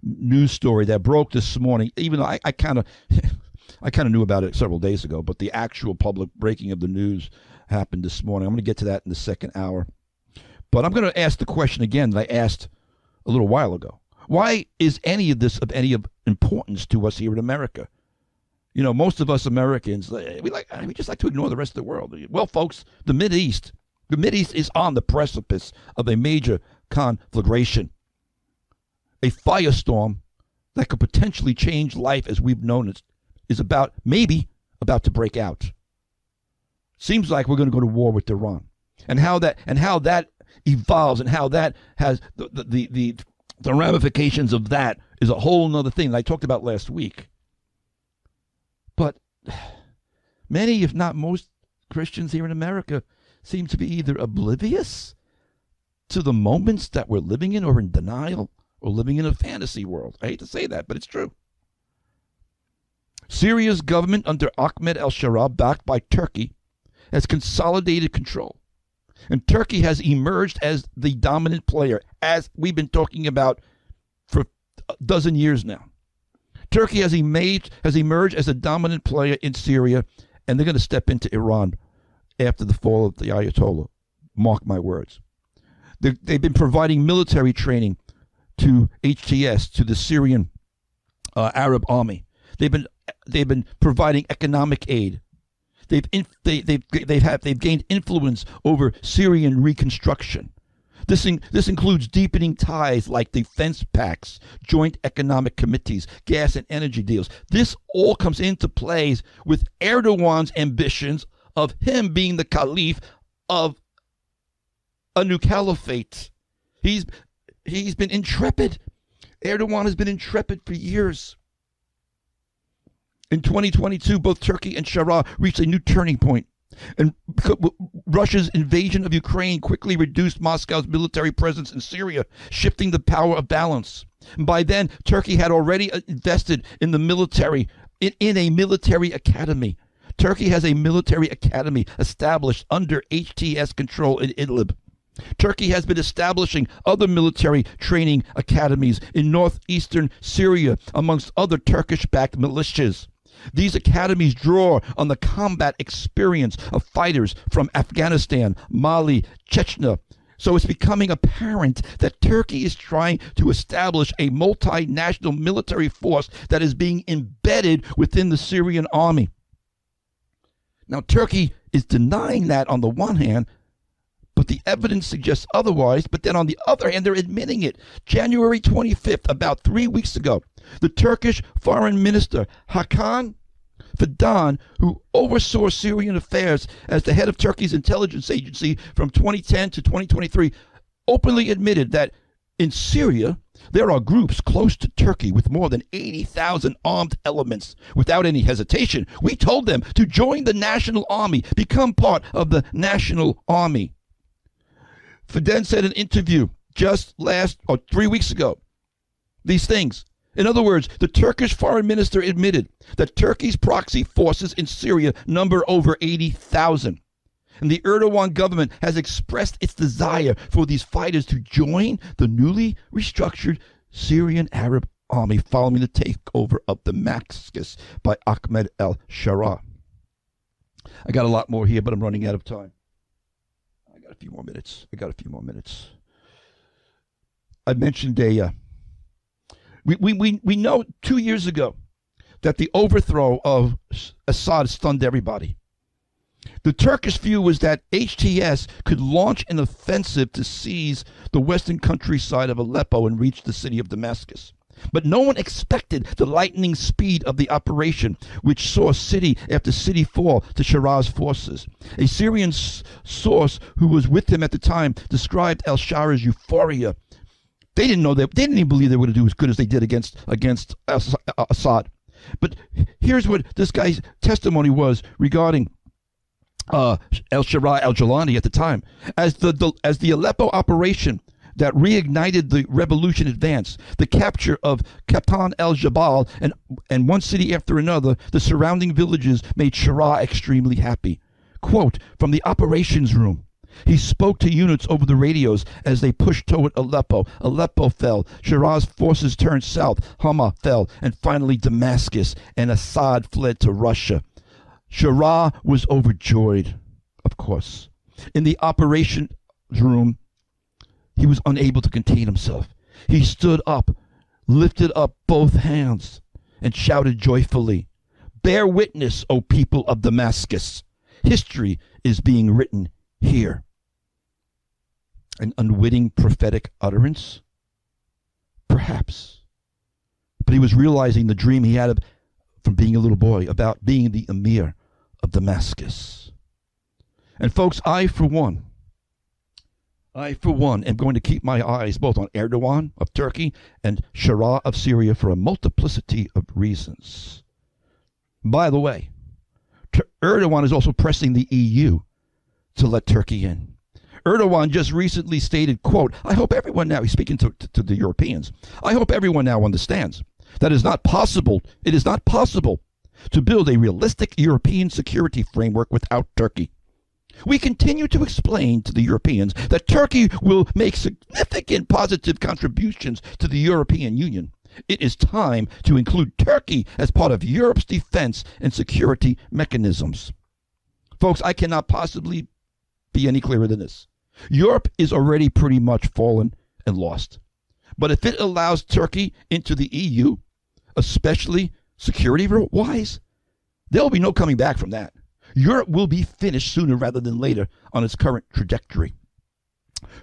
news story that broke this morning, even though I kind of knew about it several days ago, but the actual public breaking of the news happened this morning. I'm going to get to that in the second hour. But I'm going to ask the question again that I asked a little while ago. Why is any of this of any importance to us here in America? Most of us Americans, we just like to ignore the rest of the world. Well, folks, the Mideast is on the precipice of a major conflagration, a firestorm that could potentially change life as we've known it is maybe about to break out. Seems like we're going to go to war with Iran, and how that evolves, and how that has the ramifications of that is a whole nother thing that I talked about last week. But many, if not most, Christians here in America seem to be either oblivious to the moments that we're living in, or in denial, or living in a fantasy world. I hate to say that, but it's true. Syria's government under Ahmed Al-Sharaa, backed by Turkey, has consolidated control. And Turkey has emerged as the dominant player, as we've been talking about for a dozen years now. Turkey has emerged as a dominant player in Syria, and they're going to step into Iran after the fall of the Ayatollah. Mark my words. They've been providing military training to HTS, to the Syrian Arab army. They've been providing economic aid. They've gained influence over Syrian reconstruction. This includes deepening ties like defense pacts, joint economic committees, gas and energy deals. This all comes into place with Erdogan's ambitions of him being the caliph of a new caliphate. He's been intrepid. Erdogan has been intrepid for years. In 2022, both Turkey and Sharaa reached a new turning point, and Russia's invasion of Ukraine quickly reduced Moscow's military presence in Syria, shifting the power of balance. And by then, Turkey had already invested in the military, in a military academy. Turkey has a military academy established under HTS control in Idlib. Turkey has been establishing other military training academies in northeastern Syria amongst other Turkish-backed militias. These academies draw on the combat experience of fighters from Afghanistan, Mali, Chechnya. So it's becoming apparent that Turkey is trying to establish a multinational military force that is being embedded within the Syrian army. Now, Turkey is denying that on the one hand, but the evidence suggests otherwise. But then on the other hand, they're admitting it. January 25th, about 3 weeks ago, the Turkish foreign minister, Hakan Fidan, who oversaw Syrian affairs as the head of Turkey's intelligence agency from 2010 to 2023, openly admitted that in Syria, there are groups close to Turkey with more than 80,000 armed elements. Without any hesitation, we told them to join the national army, become part of the national army. Fidan said in an interview just 3 weeks ago, these things. In other words, the Turkish foreign minister admitted that Turkey's proxy forces in Syria number over 80,000. And the Erdogan government has expressed its desire for these fighters to join the newly restructured Syrian Arab army following the takeover of Damascus by Ahmed Al-Sharaa. I got a lot more here, but I'm running out of time. I got a few more minutes. I mentioned we know 2 years ago that the overthrow of Assad stunned everybody. The Turkish view was that HTS could launch an offensive to seize the western countryside of Aleppo and reach the city of Damascus. But no one expected the lightning speed of the operation, which saw city after city fall to Shara's forces. A Syrian source who was with him at the time described Al-Shara's euphoria. They didn't even believe they were going to do as good as they did against Assad. But here's what this guy's testimony was regarding Al-Sharaa al-Jilani at the time. As the Aleppo operation that reignited the revolution advanced, the capture of Kapan el-Jabal and one city after another, the surrounding villages made Sharaa extremely happy. Quote, from the operations room, he spoke to units over the radios as they pushed toward Aleppo. Aleppo fell. Shara's forces turned south. Hama fell. And finally Damascus. And Assad fled to Russia. Sharaa was overjoyed, of course. In the operations room, he was unable to contain himself. He stood up, lifted up both hands, and shouted joyfully, bear witness, O people of Damascus. History is being written here. An unwitting prophetic utterance? Perhaps. But he was realizing the dream he had from being a little boy about being the emir of Damascus. And folks, I for one, am going to keep my eyes both on Erdogan of Turkey and Sharaa of Syria for a multiplicity of reasons. By the way, Erdogan is also pressing the EU to let Turkey in. Erdogan just recently stated, quote, I hope everyone now, he's speaking to the Europeans, I hope everyone now understands that it is not possible to build a realistic European security framework without Turkey. We continue to explain to the Europeans that Turkey will make significant positive contributions to the European Union. It is time to include Turkey as part of Europe's defense and security mechanisms. Folks, I cannot possibly be any clearer than this. Europe is already pretty much fallen and lost. But if it allows Turkey into the EU, especially security-wise, there will be no coming back from that. Europe will be finished sooner rather than later on its current trajectory.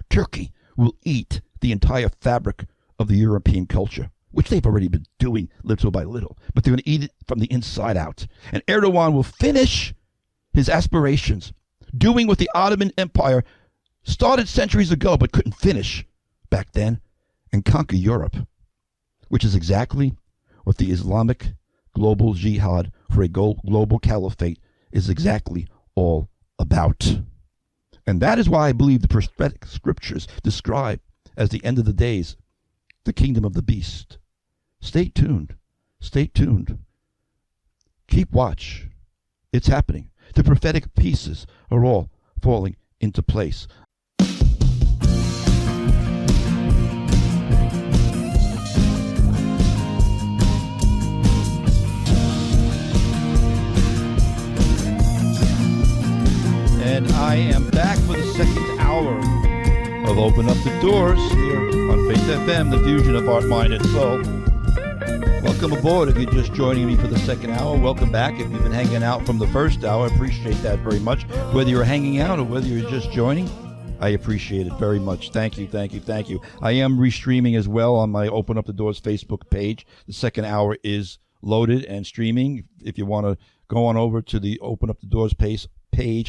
Turkey will eat the entire fabric of the European culture, which they've already been doing little by little, but they're going to eat it from the inside out. And Erdogan will finish his aspirations, doing what the Ottoman Empire started centuries ago but couldn't finish back then, and conquer Europe, which is exactly what the Islamic global jihad for a global caliphate is exactly all about. And that is why I believe the prophetic scriptures describe as the end of the days the kingdom of the beast. Stay tuned. Stay tuned. Keep watch. It's happening. The prophetic pieces are all falling into place. And I am back for the second hour of Open Up the Doors here on Faith FM, the fusion of art, mind, and soul. Welcome aboard if you're just joining me for the second hour. Welcome back if you've been hanging out from the first hour. I appreciate that very much. Whether you're hanging out or whether you're just joining, I appreciate it very much. Thank you, thank you, thank you. I am restreaming as well on my Open Up the Doors Facebook page. The second hour is loaded and streaming. If you want to go on over to the Open Up the Doors page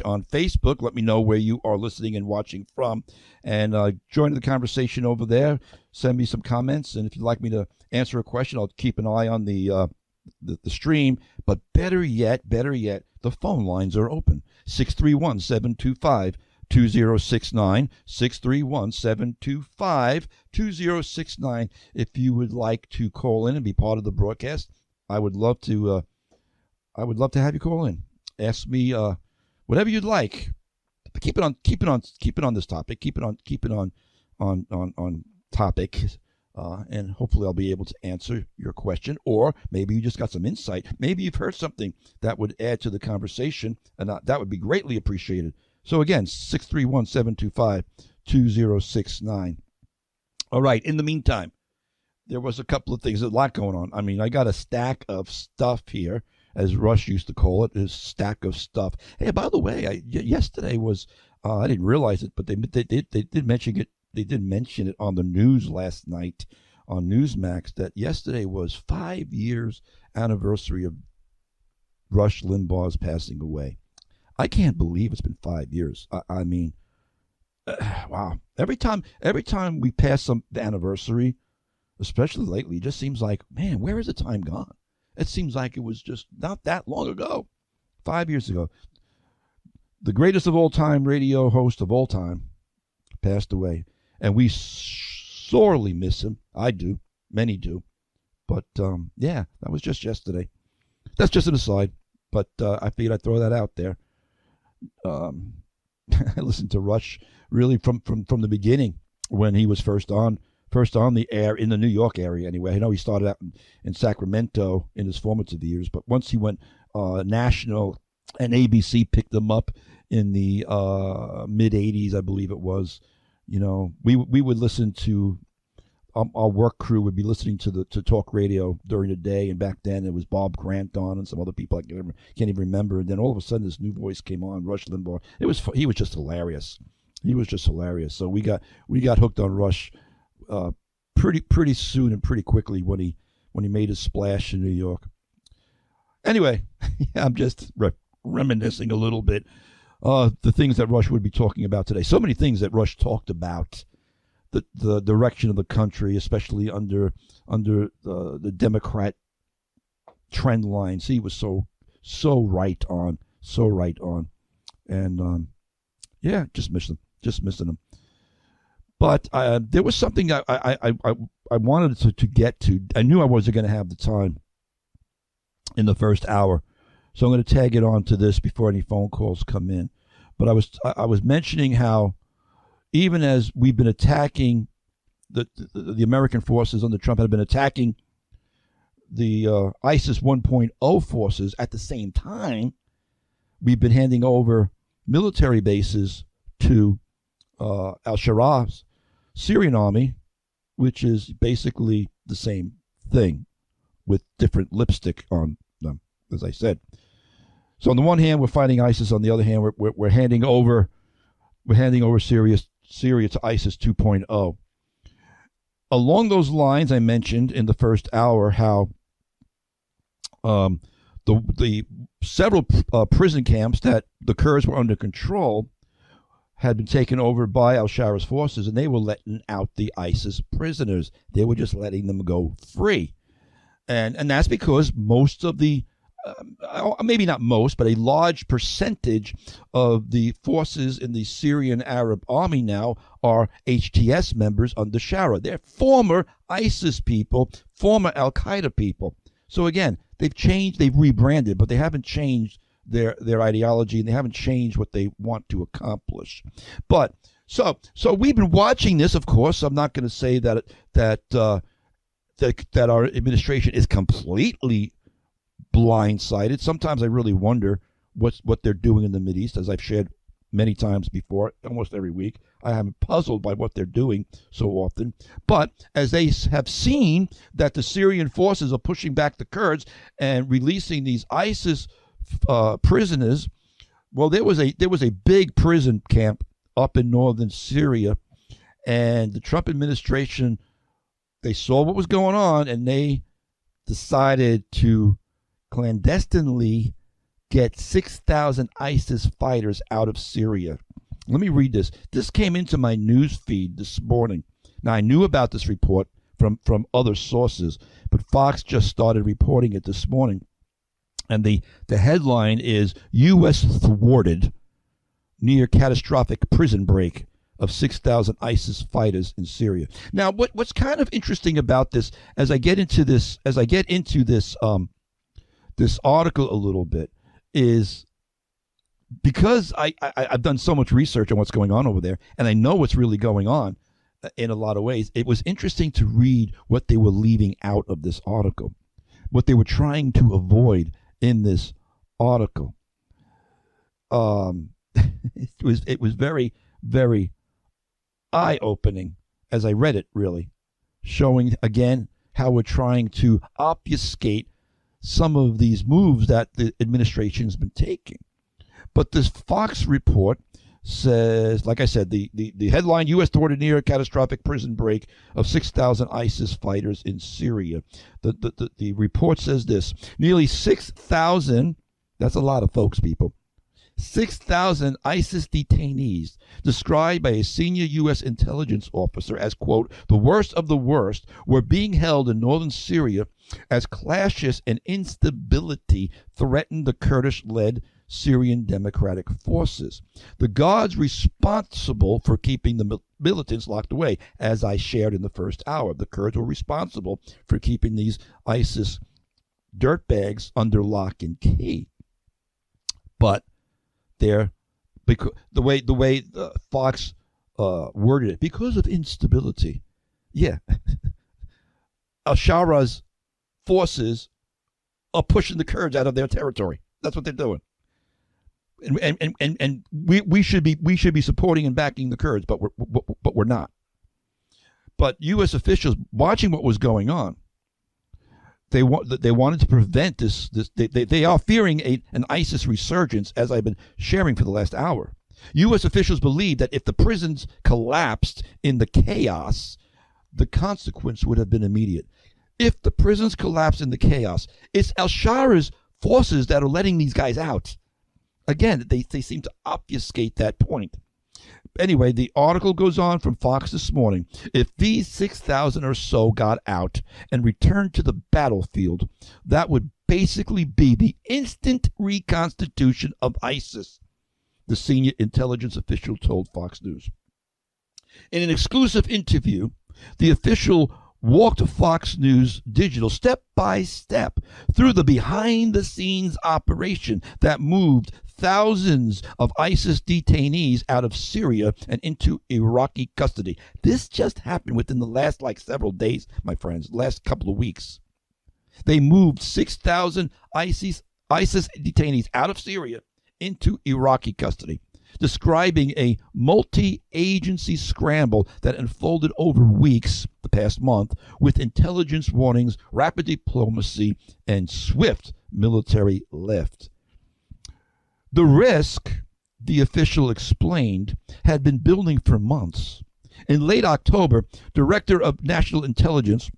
on Facebook, let me know where you are listening and watching from, and join the conversation over there. Send me some comments, and if you'd like me to answer a question, I'll keep an eye on the stream. But better yet, the phone lines are open. 631-725-2069, 631-725-2069. If you would like to call in and be part of the broadcast, I would love to have you call in. Ask me whatever you'd like. Keep it on this topic. Keep it on topic. and hopefully I'll be able to answer your question, or maybe you just got some insight. Maybe you've heard something that would add to the conversation, and that would be greatly appreciated. So again, 631-725-2069. All right, in the meantime, there was a couple of things, a lot going on. I mean, I got a stack of stuff here, as Rush used to call it, his stack of stuff. Hey, by the way, yesterday was, I didn't realize it, but they did mention it. They did mention it on the news last night on Newsmax that yesterday was 5 years anniversary of Rush Limbaugh's passing away. I can't believe it's been 5 years. I mean, wow. Every time we pass the anniversary, especially lately, it just seems like, man, where has the time gone? It seems like it was just not that long ago, 5 years ago. The greatest of all time radio host of all time passed away. And we sorely miss him. I do. Many do. But, yeah, that was just yesterday. That's just an aside. But I figured I'd throw that out there. I listened to Rush really from the beginning when he was first on the air in the New York area anyway. I know he started out in Sacramento in his formative years. But once he went national and ABC picked him up in the mid-'80s, I believe it was. You know, we would listen to, our work crew would be listening to talk radio during the day, and back then it was Bob Grant on and some other people I can't even remember. And then all of a sudden this new voice came on, Rush Limbaugh. He was just hilarious. He was just hilarious. So we got hooked on Rush pretty soon and pretty quickly when he made his splash in New York. Anyway, I'm just reminiscing a little bit. The things that Rush would be talking about today. So many things that Rush talked about. The direction of the country, especially under the Democrat trend lines. He was so right on. And yeah, just missing him. But there was something I wanted to get to. I knew I wasn't going to have the time in the first hour. So I'm going to tag it on to this before any phone calls come in. But I was mentioning how even as we've been attacking the American forces under Trump have been attacking the ISIS 1.0 forces, at the same time we've been handing over military bases to Al-Sharaah's Syrian army, which is basically the same thing with different lipstick on them, as I said. So on the one hand, we're fighting ISIS. On the other hand, we're handing over Syria to ISIS 2.0. Along those lines, I mentioned in the first hour how the several prison camps that the Kurds were under control had been taken over by Al-Sharaah's forces, and they were letting out the ISIS prisoners. They were just letting them go free, and that's because most of the maybe not most, but a large percentage of the forces in the Syrian Arab army now are HTS members under Sharaa. They're former ISIS people, former Al-Qaeda people. So again, they've changed, they've rebranded, but they haven't changed their ideology, and they haven't changed what they want to accomplish. But so we've been watching this. Of course, I'm not going to say that our administration is completely blindsided. Sometimes I really wonder what they're doing in the Mideast, as I've shared many times before, almost every week. I am puzzled by what they're doing so often. But as they have seen that the Syrian forces are pushing back the Kurds and releasing these ISIS prisoners, well, there was a big prison camp up in northern Syria, and the Trump administration, they saw what was going on, and they decided to clandestinely get 6,000 ISIS fighters out of Syria. Let me read this. This came into my news feed this morning. Now, I knew about this report from other sources, but Fox just started reporting it this morning. And the headline is, U.S. thwarted near catastrophic prison break of 6,000 ISIS fighters in Syria. Now, what's kind of interesting about this, as I get into this this article a little bit, is because I've done so much research on what's going on over there, and I know what's really going on. in a lot of ways. It was interesting to read what they were leaving out of this article, what they were trying to avoid in this article. It was very, very eye-opening as I read it, really, showing again how we're trying to obfuscate some of these moves that the administration's been taking. But this Fox report says, like I said, the headline, U.S. thwarted near catastrophic prison break of 6,000 ISIS fighters in Syria. The report says this: nearly 6,000, that's a lot of folks, people, 6,000 ISIS detainees, described by a senior U.S. intelligence officer as, quote, the worst of the worst, were being held in northern Syria as clashes and instability threatened the Kurdish-led Syrian Democratic Forces. The guards responsible for keeping the militants locked away, as I shared in the first hour. The Kurds were responsible for keeping these ISIS dirtbags under lock and key. But they're, because the way Fox worded it, because of instability. Yeah, Al-Shara's forces are pushing the Kurds out of their territory. That's what they're doing. And we should be supporting and backing the Kurds, but we're not. But U.S. officials watching what was going on, they wanted to prevent this. They are fearing an ISIS resurgence, as I've been sharing for the last hour. U.S. officials believe that if the prisons collapsed in the chaos, the consequence would have been immediate. If the prisons collapse in the chaos, it's Al-Shara's forces that are letting these guys out. Again, they seem to obfuscate that point. Anyway, the article goes on from Fox this morning. If these 6,000 or so got out and returned to the battlefield, that would basically be the instant reconstitution of ISIS, the senior intelligence official told Fox News. In an exclusive interview, the official walked Fox News Digital step by step through the behind-the-scenes operation that moved thousands of ISIS detainees out of Syria and into Iraqi custody. This just happened within the last several days, my friends, last couple of weeks. They moved 6,000 ISIS detainees out of Syria into Iraqi custody, describing a multi-agency scramble that unfolded over weeks, the past month, with intelligence warnings, rapid diplomacy, and swift military lift. The risk, the official explained, had been building for months. In late October, Director of National Intelligence,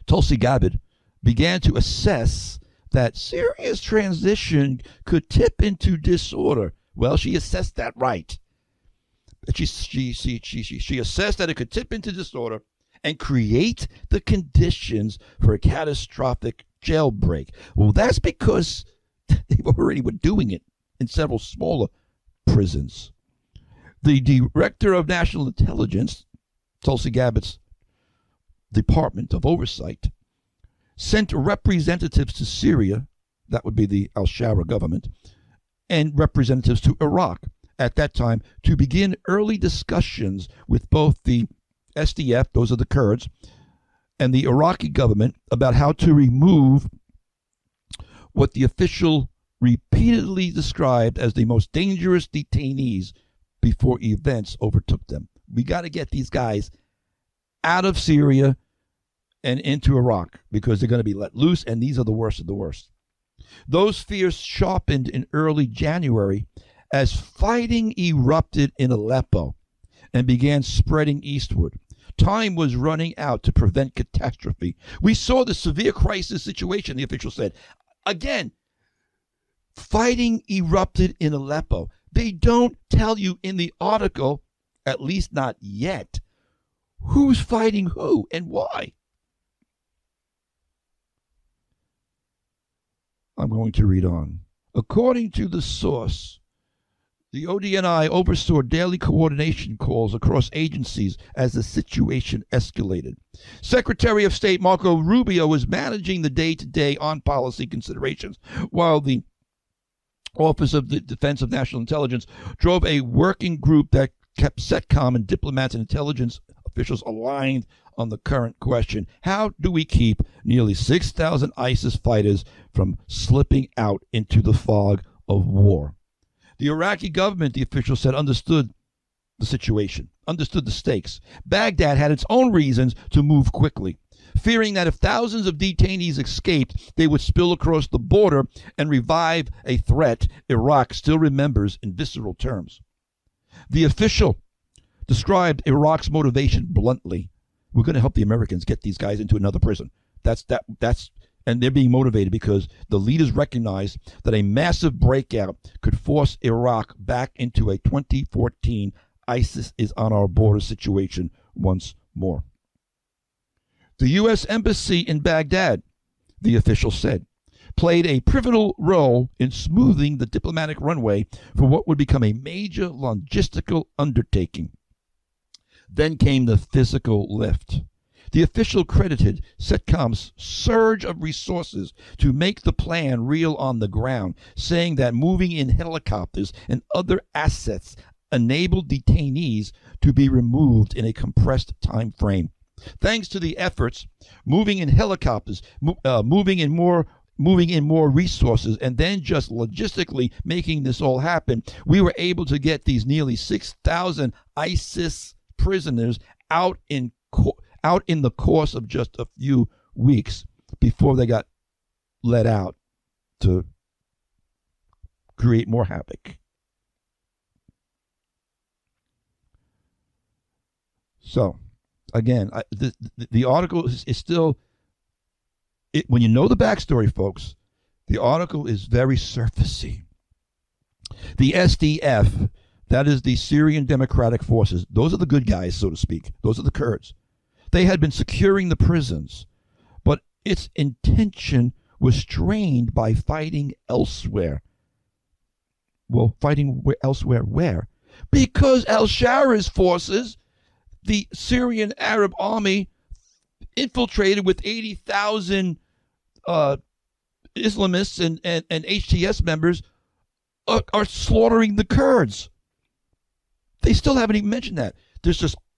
Tulsi Gabbard, began to assess that Syria's transition could tip into disorder. Well, she assessed that right. She assessed that it could tip into disorder and create the conditions for a catastrophic jailbreak. Well, that's because they already were doing it in several smaller prisons. The Director of National Intelligence, Tulsi Gabbard's Department of Oversight, sent representatives to Syria, that would be the Al-Sharaa government, and representatives to Iraq at that time to begin early discussions with both the SDF, those are the Kurds, and the Iraqi government about how to remove what the official repeatedly described as the most dangerous detainees before events overtook them. We got to get these guys out of Syria and into Iraq because they're going to be let loose, and these are the worst of the worst. Those fears sharpened in early January as fighting erupted in Aleppo and began spreading eastward. Time was running out to prevent catastrophe. We saw the severe crisis situation, the official said. Again, fighting erupted in Aleppo. They don't tell you in the article, at least not yet, who's fighting who and why. I'm going to read on. According to the source, the ODNI oversaw daily coordination calls across agencies as the situation escalated. Secretary of State Marco Rubio was managing the day-to-day on policy considerations, while the Office of the Defense of National Intelligence drove a working group that kept CENTCOM and diplomats and intelligence officials aligned on the current question: how do we keep nearly 6,000 ISIS fighters from slipping out into the fog of war? The Iraqi government, the official said, understood the situation, understood the stakes. Baghdad had its own reasons to move quickly, fearing that if thousands of detainees escaped, they would spill across the border and revive a threat Iraq still remembers in visceral terms. The official described Iraq's motivation bluntly: we're going to help the Americans get these guys into another prison. And they're being motivated because the leaders recognize that a massive breakout could force Iraq back into a 2014 ISIS is on our border situation once more. The U.S. Embassy in Baghdad, the official said, played a pivotal role in smoothing the diplomatic runway for what would become a major logistical undertaking. Then came the physical lift. The official credited CENTCOM's surge of resources to make the plan real on the ground, saying that moving in helicopters and other assets enabled detainees to be removed in a compressed time frame. Thanks to the efforts, moving in helicopters, moving in more resources, and then just logistically making this all happen, we were able to get these nearly 6,000 ISIS prisoners out in the course of just a few weeks before they got let out to create more havoc. So, again, the article is still, when you know the backstory, folks, the article is very surfacey. The SDF, that is the Syrian Democratic Forces, those are the good guys, so to speak. Those are the Kurds. They had been securing the prisons, but its intention was strained by fighting elsewhere. Well, fighting elsewhere where? Because Al-Shara's forces, the Syrian Arab army, infiltrated with 80,000 Islamists and HTS members, are slaughtering the Kurds. They still haven't even mentioned that.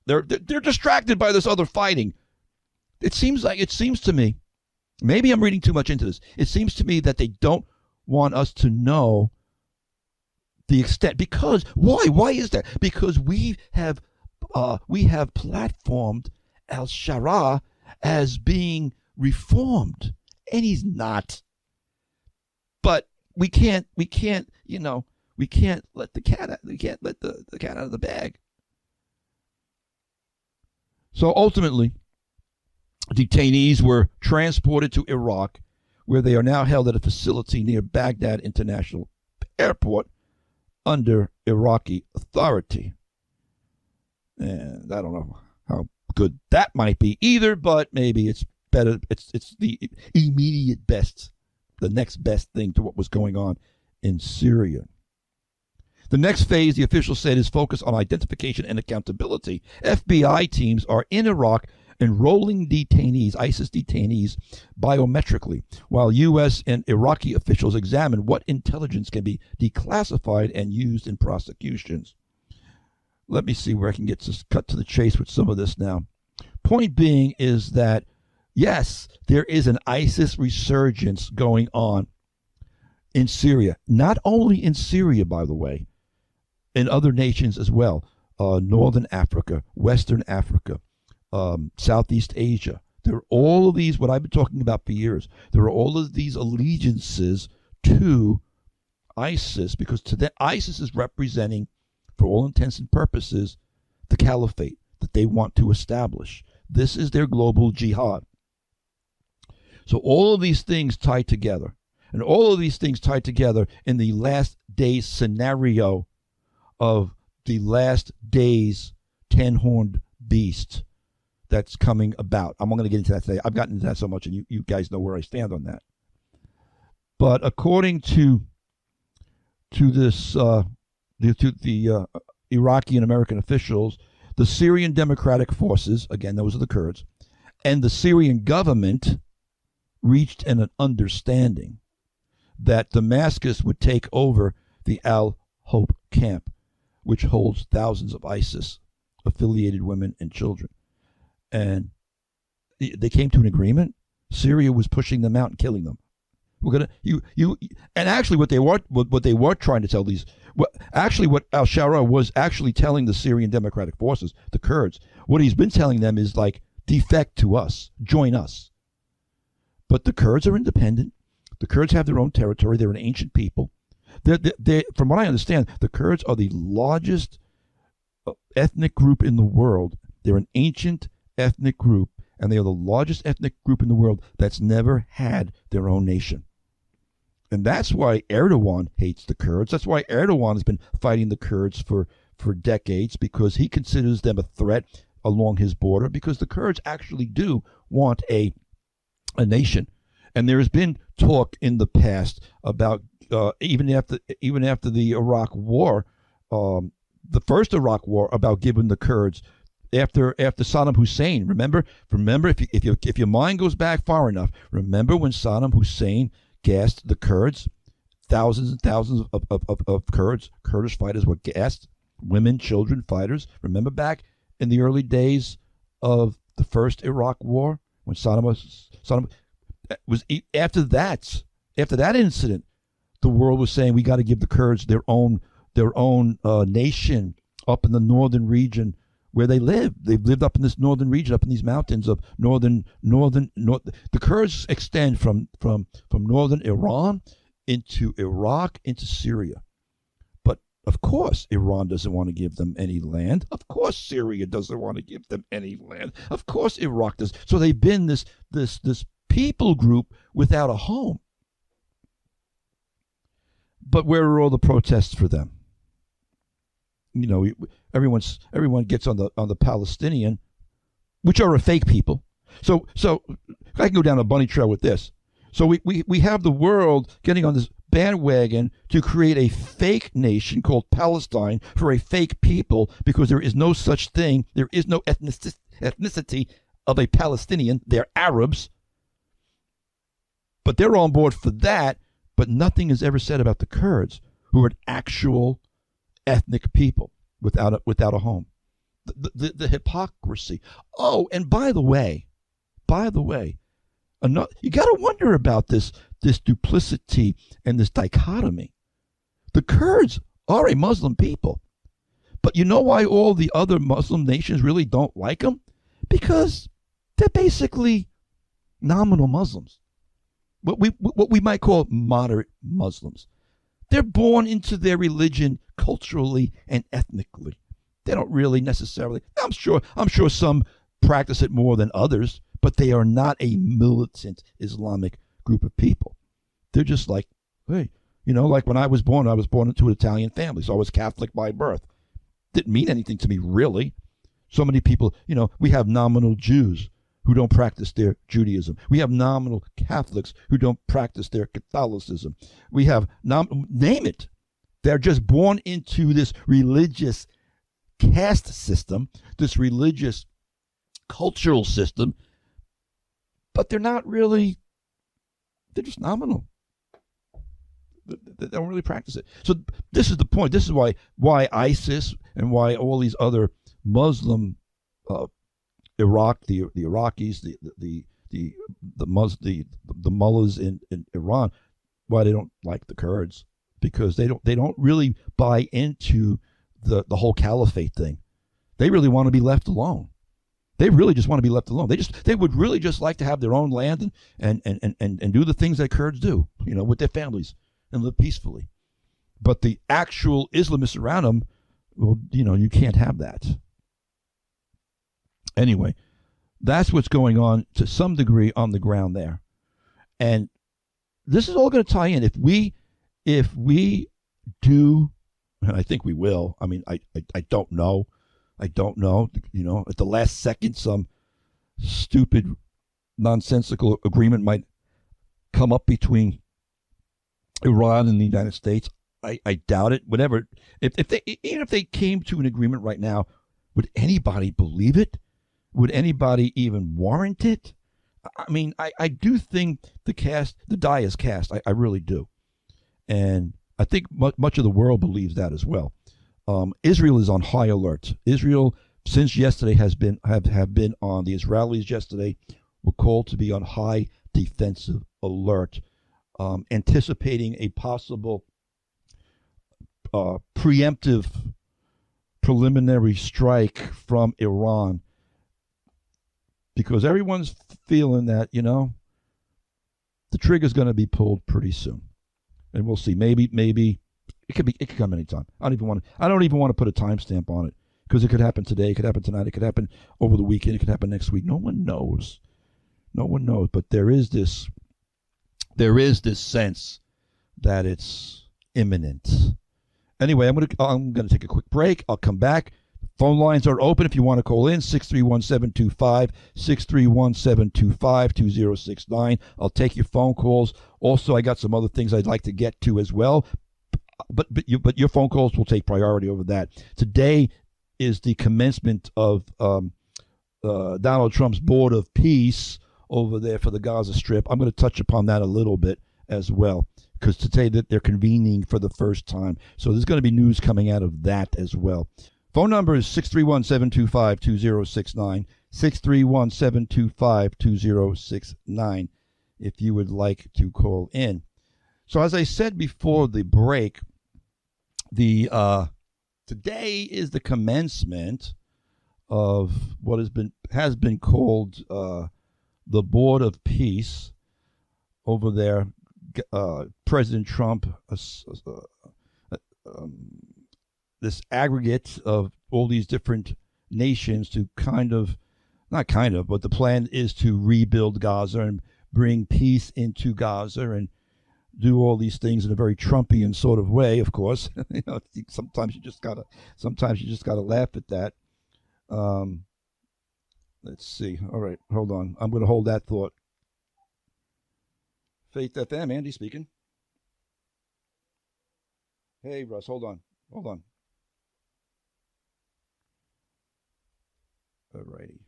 They're distracted by this other fighting. It seems to me, maybe I'm reading too much into this. It seems to me that they don't want us to know the extent. Because why? Why is that? Because we have platformed Al-Sharaa as being reformed, and he's not. But we can't let the cat out of the bag. So ultimately, detainees were transported to Iraq, where they are now held at a facility near Baghdad International Airport under Iraqi authority. And I don't know how good that might be either, but maybe it's better. It's the immediate best, the next best thing to what was going on in Syria. The next phase, the official said, is focused on identification and accountability. FBI teams are in Iraq enrolling detainees, ISIS detainees, biometrically, while U.S. and Iraqi officials examine what intelligence can be declassified and used in prosecutions. Let me see where I can get to cut to the chase with some of this now. Point being is that, yes, there is an ISIS resurgence going on in Syria. Not only in Syria, by the way, in other nations as well. Northern Africa, Western Africa, Southeast Asia. There are all of these, what I've been talking about for years. There are all of these allegiances to ISIS, because today ISIS is representing, for all intents and purposes, the Caliphate that they want to establish. This is their global jihad. So all of these things tie together. And all of these things tied together in the last days scenario of the last days 10-horned beast that's coming about. I'm not going to get into that today. I've gotten into that so much, and you guys know where I stand on that. But according to this, the Iraqi and American officials, the Syrian Democratic Forces, again, those are the Kurds, and the Syrian government reached an understanding that Damascus would take over the Al-Hope camp, which holds thousands of ISIS-affiliated women and children. And they came to an agreement. Syria was pushing them out and killing them. We're gonna and actually what they were trying to tell these what Al-Sharaa was actually telling the Syrian Democratic Forces, the Kurds, what he's been telling them is like, defect to us, join us. But the Kurds are independent. The Kurds have their own territory. They're an ancient people. From what I understand, the Kurds are the largest ethnic group in the world. They're an ancient ethnic group, and they are the largest ethnic group in the world that's never had their own nation. And that's why Erdogan hates the Kurds. That's why Erdogan has been fighting the Kurds for decades, because he considers them a threat along his border, because the Kurds actually do want a nation. And there has been talk in the past about even after the Iraq War, the first Iraq War, about giving the Kurds after Saddam Hussein. Remember if your mind goes back far enough, remember when Saddam Hussein gassed the Kurds? Thousands and thousands of Kurdish fighters were gassed, women, children, fighters. Remember back in the early days of the first Iraq War, when Saddam was after that incident, the world was saying we got to give the Kurds their own nation up in the northern region where they live. They've lived up in this northern region, up in these mountains of northern. The Kurds extend from northern Iran into Iraq, into Syria. But of course, Iran doesn't want to give them any land. Of course, Syria doesn't want to give them any land. Of course, Iraq does. So they've been this people group without a home. But where are all the protests for them? You know, everyone gets on the Palestinian, which are a fake people. So I can go down a bunny trail with this. So we have the world getting on this bandwagon to create a fake nation called Palestine for a fake people, because there is no such thing. There is no ethnicity of a Palestinian. They're Arabs. But they're on board for that. But nothing is ever said about the Kurds, who are an actual ethnic people without a home. The hypocrisy. Oh, and by the way, you got to wonder about this duplicity and this dichotomy. The Kurds are a Muslim people, but you know why all the other Muslim nations really don't like them? Because they're basically nominal Muslims. What we might call moderate Muslims. They're born into their religion culturally and ethnically. They don't really necessarily. I'm sure some practice it more than others, but they are not a militant Islamic group of people. They're just like, hey, like when I was born into an Italian family, so I was Catholic by birth. Didn't mean anything to me, really. So many people, we have nominal Jews who don't practice their Judaism. We have nominal Catholics who don't practice their Catholicism. We have, name it. They're just born into this religious caste system, this religious cultural system, but they're not really, they're just nominal. They don't really practice it. So this is the point. This is why ISIS and why all these other Muslim Iraq, the Iraqis, the mullahs in Iran, why they don't like the Kurds, because they don't really buy into the whole Caliphate thing. They really want to be left alone. They really just want to be left alone. They would really just like to have their own land and do the things that Kurds do, with their families and live peacefully. But the actual Islamists around them, well, you can't have that. Anyway, that's what's going on to some degree on the ground there. And this is all going to tie in. If we do, and I think we will, I mean, I don't know. At the last second, some stupid, nonsensical agreement might come up between Iran and the United States. I doubt it. Whatever. Even if they came to an agreement right now, would anybody believe it? Would anybody even warrant it? I mean, I do think the die is cast. I really do. And I think much of the world believes that as well. Israel is on high alert. Israel, since yesterday, have been on. The Israelis yesterday were called to be on high defensive alert, anticipating a possible preemptive preliminary strike from Iran, because everyone's feeling that, the trigger's going to be pulled pretty soon, and we'll see. Maybe it could come anytime. I don't even want to put a timestamp on it, because it could happen today, it could happen tonight, it could happen over the weekend, it could happen next week. No one knows. But there is this sense that it's imminent. Anyway, I'm gonna take a quick break. I'll come back. Phone lines are open if you want to call in, 631-725-2069. I'll take your phone calls. Also, I got some other things I'd like to get to as well, but your phone calls will take priority over that. Today is the commencement of Donald Trump's Board of Peace over there for the Gaza Strip. I'm going to touch upon that a little bit as well, because today that they're convening for the first time. So there's going to be news coming out of that as well. Phone number is 631-725-2069, 631-725-2069, if you would like to call in. So as I said before the break, today is the commencement of what has been called the Board of Peace over there. President Trump, this aggregate of all these different nations to but the plan is to rebuild Gaza and bring peace into Gaza and do all these things in a very Trumpian sort of way, of course. Sometimes you just gotta laugh at that. Let's see. All right, hold on. I'm going to hold that thought. Faith FM, Andy speaking. Hey, Russ, hold on. All righty.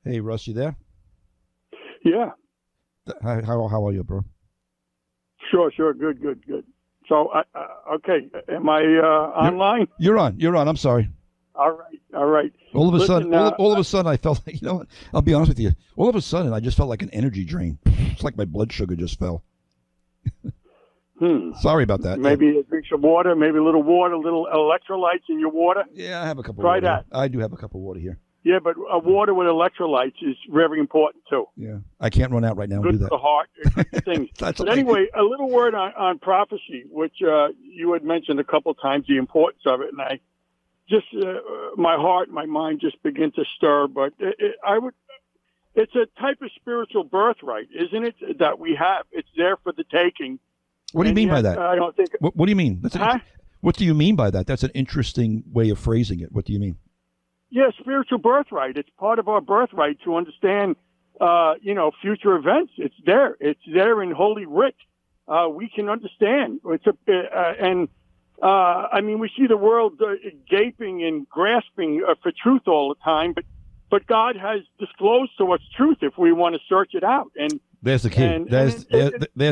Hey, Russ, you there? Yeah. How are you, bro? Sure. Good. So, okay, am I online? You're on. I'm sorry. All right. All of a sudden, I felt like, what? I'll be honest with you. All of a sudden, I just felt like an energy drain. It's like my blood sugar just fell. Sorry about that. Maybe drink some water, maybe a little electrolytes in your water. Yeah, I have a couple. Try water. that. I do have a cup of water here. Yeah, but water with electrolytes is very important too. Yeah, I can't run out right now. Good and do that. for the heart. Things. But anyway, a little word on prophecy, which you had mentioned a couple of times, the importance of it, and I just my heart, my mind just begin to stir. But it's a type of spiritual birthright, isn't it? That we have. It's there for the taking. What do you mean by that? I don't think. What do you mean? What do you mean by that? That's an interesting way of phrasing it. What do you mean? Yeah, spiritual birthright. It's part of our birthright to understand, future events. It's there. It's there in Holy Writ. We can understand. We see the world gaping and grasping for truth all the time, but God has disclosed to us truth if we want to search it out. And there's the key. There's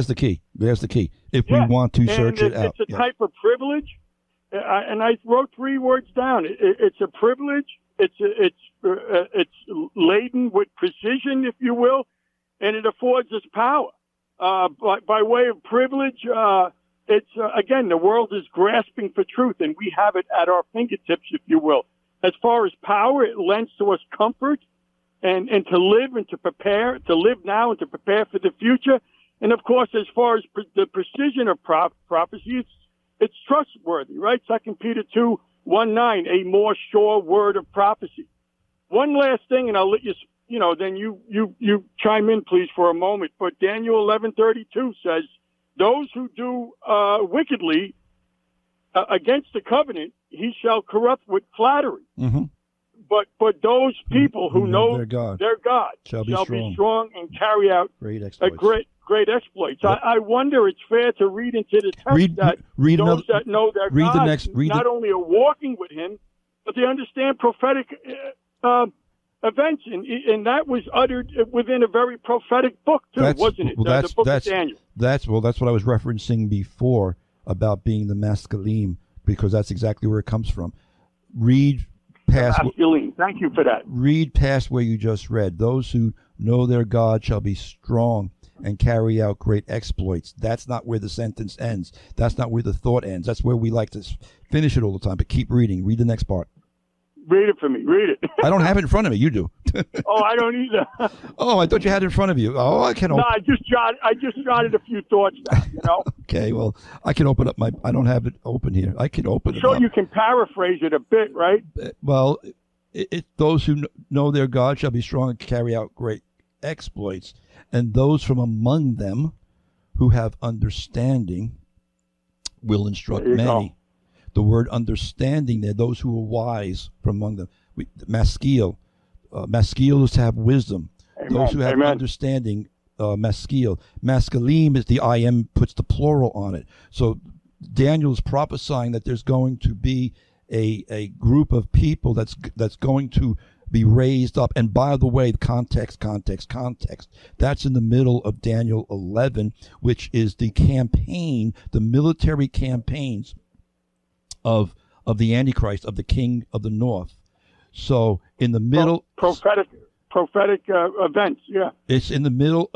the key. There's the key. If we want to search it out. It's a type of privilege. And I wrote 3 words down. It's a privilege. It's laden with precision, if you will, and it affords us power. By way of privilege, it's again, the world is grasping for truth, and we have it at our fingertips, if you will. As far as power, it lends to us comfort and to live and to prepare, to live now and to prepare for the future. And of course, as far as the precision of prophecy, it's trustworthy, right? 2 Peter 2:1-9, a more sure word of prophecy. One last thing, and I'll let you, then you chime in, please, for a moment. But Daniel 11:32 says, those who do wickedly against the covenant, he shall corrupt with flattery. Mm-hmm. But those people who know their God shall be strong and carry out great exploits. Great exploits. Yep. I wonder, it's fair to read into the text that know their God not only are walking with him, but they understand prophetic events, and that was uttered within a very prophetic book too, wasn't it? The book of Daniel. That's what I was referencing before about being the masculine, because that's exactly where it comes from. Read past. Thank you for that. Read past where you just read. Those who know their God shall be strong and carry out great exploits. That's not where the sentence ends. That's not where the thought ends. That's where we like to finish it all the time. But keep reading. Read the next part. Read it for me. Read it. I don't have it in front of me. You do. Oh, I don't either. Oh, I thought you had it in front of you. Oh, I can open. No, I just jotted a few thoughts down, you know. Okay, well, I can open up I don't have it open here. I can open it up. So you can paraphrase it a bit, right? Well, those who know their God shall be strong and carry out great exploits, and those from among them who have understanding will instruct many. Go. The word understanding there, those who are wise from among them. Maskil is to have wisdom. Amen. Those who have understanding, maskil. Maskilim is the IM, puts the plural on it. So Daniel is prophesying that there's going to be a group of people that's going to be raised up. And by the way, context. That's in the middle of Daniel 11, which is the campaign, the military campaigns of the Antichrist, of the king of the north. So in the middle, prophetic events, yeah. It's in the middle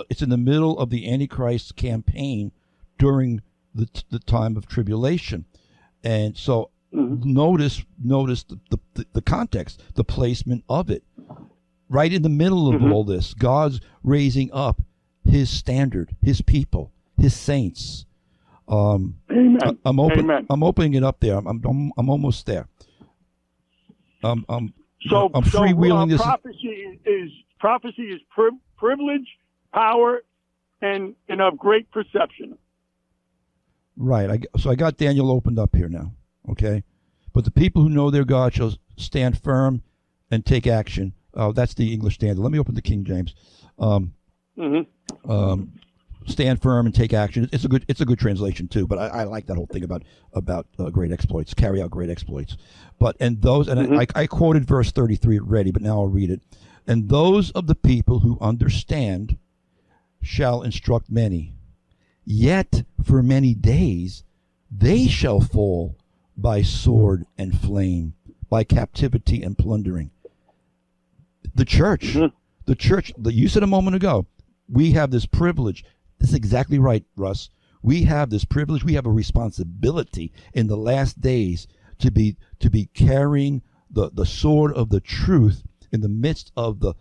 of the Antichrist campaign during the time of tribulation, and so notice the context, the placement of it, right in the middle of all this. God's raising up His standard, His people, His saints. Amen. I'm opening it up there. I'm almost there. I'm freewheeling this. Prophecy is privilege, power, and of great perception. Right. So I got Daniel opened up here now. Okay, but the people who know their God shall stand firm and take action. That's the English Standard. Let me open the King James. Stand firm and take action. It's a good translation too. But I like that whole thing about great exploits, carry out great exploits. I quoted verse 33 already, but now I'll read it. And those of the people who understand shall instruct many. Yet for many days they shall fall by sword and flame, by captivity and plundering. The church, you said a moment ago, we have this privilege. This is exactly right, Russ. We have this privilege. We have a responsibility in the last days to be carrying the sword of the truth in the midst of the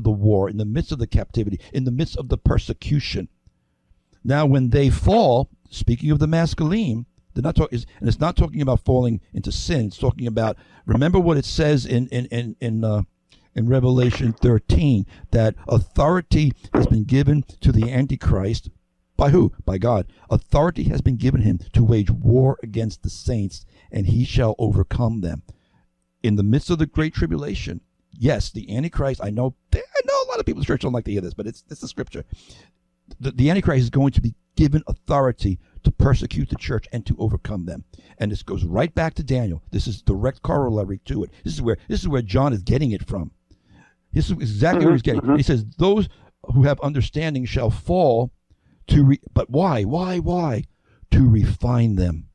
war, in the midst of the captivity, in the midst of the persecution. Now, when they fall, speaking of the masculine, they're not talking, and it's not talking about falling into sin. It's talking about, remember what it says in Revelation 13, that authority has been given to the Antichrist. By who? By God. Authority has been given him to wage war against the saints, and he shall overcome them. In the midst of the great tribulation, yes, the Antichrist, I know a lot of people in church don't like to hear this, but it's the scripture. The Antichrist is going to be given authority to persecute the church and to overcome them. And this goes right back to Daniel. This is direct corollary to it. This is where John is getting it from. This is exactly where he's getting it. He says, those who have understanding shall fall but why? To refine them,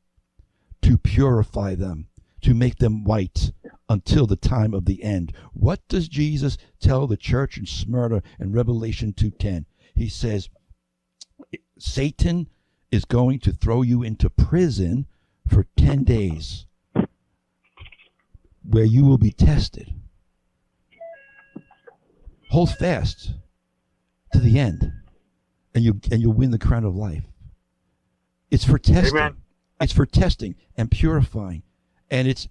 to purify them, to make them white until the time of the end. What does Jesus tell the church in Smyrna in Revelation 2:10? He says, Satan is going to throw you into prison for 10 days where you will be tested. Hold fast to the end, and you'll win the crown of life. It's for testing. Amen. It's for testing and purifying, and it's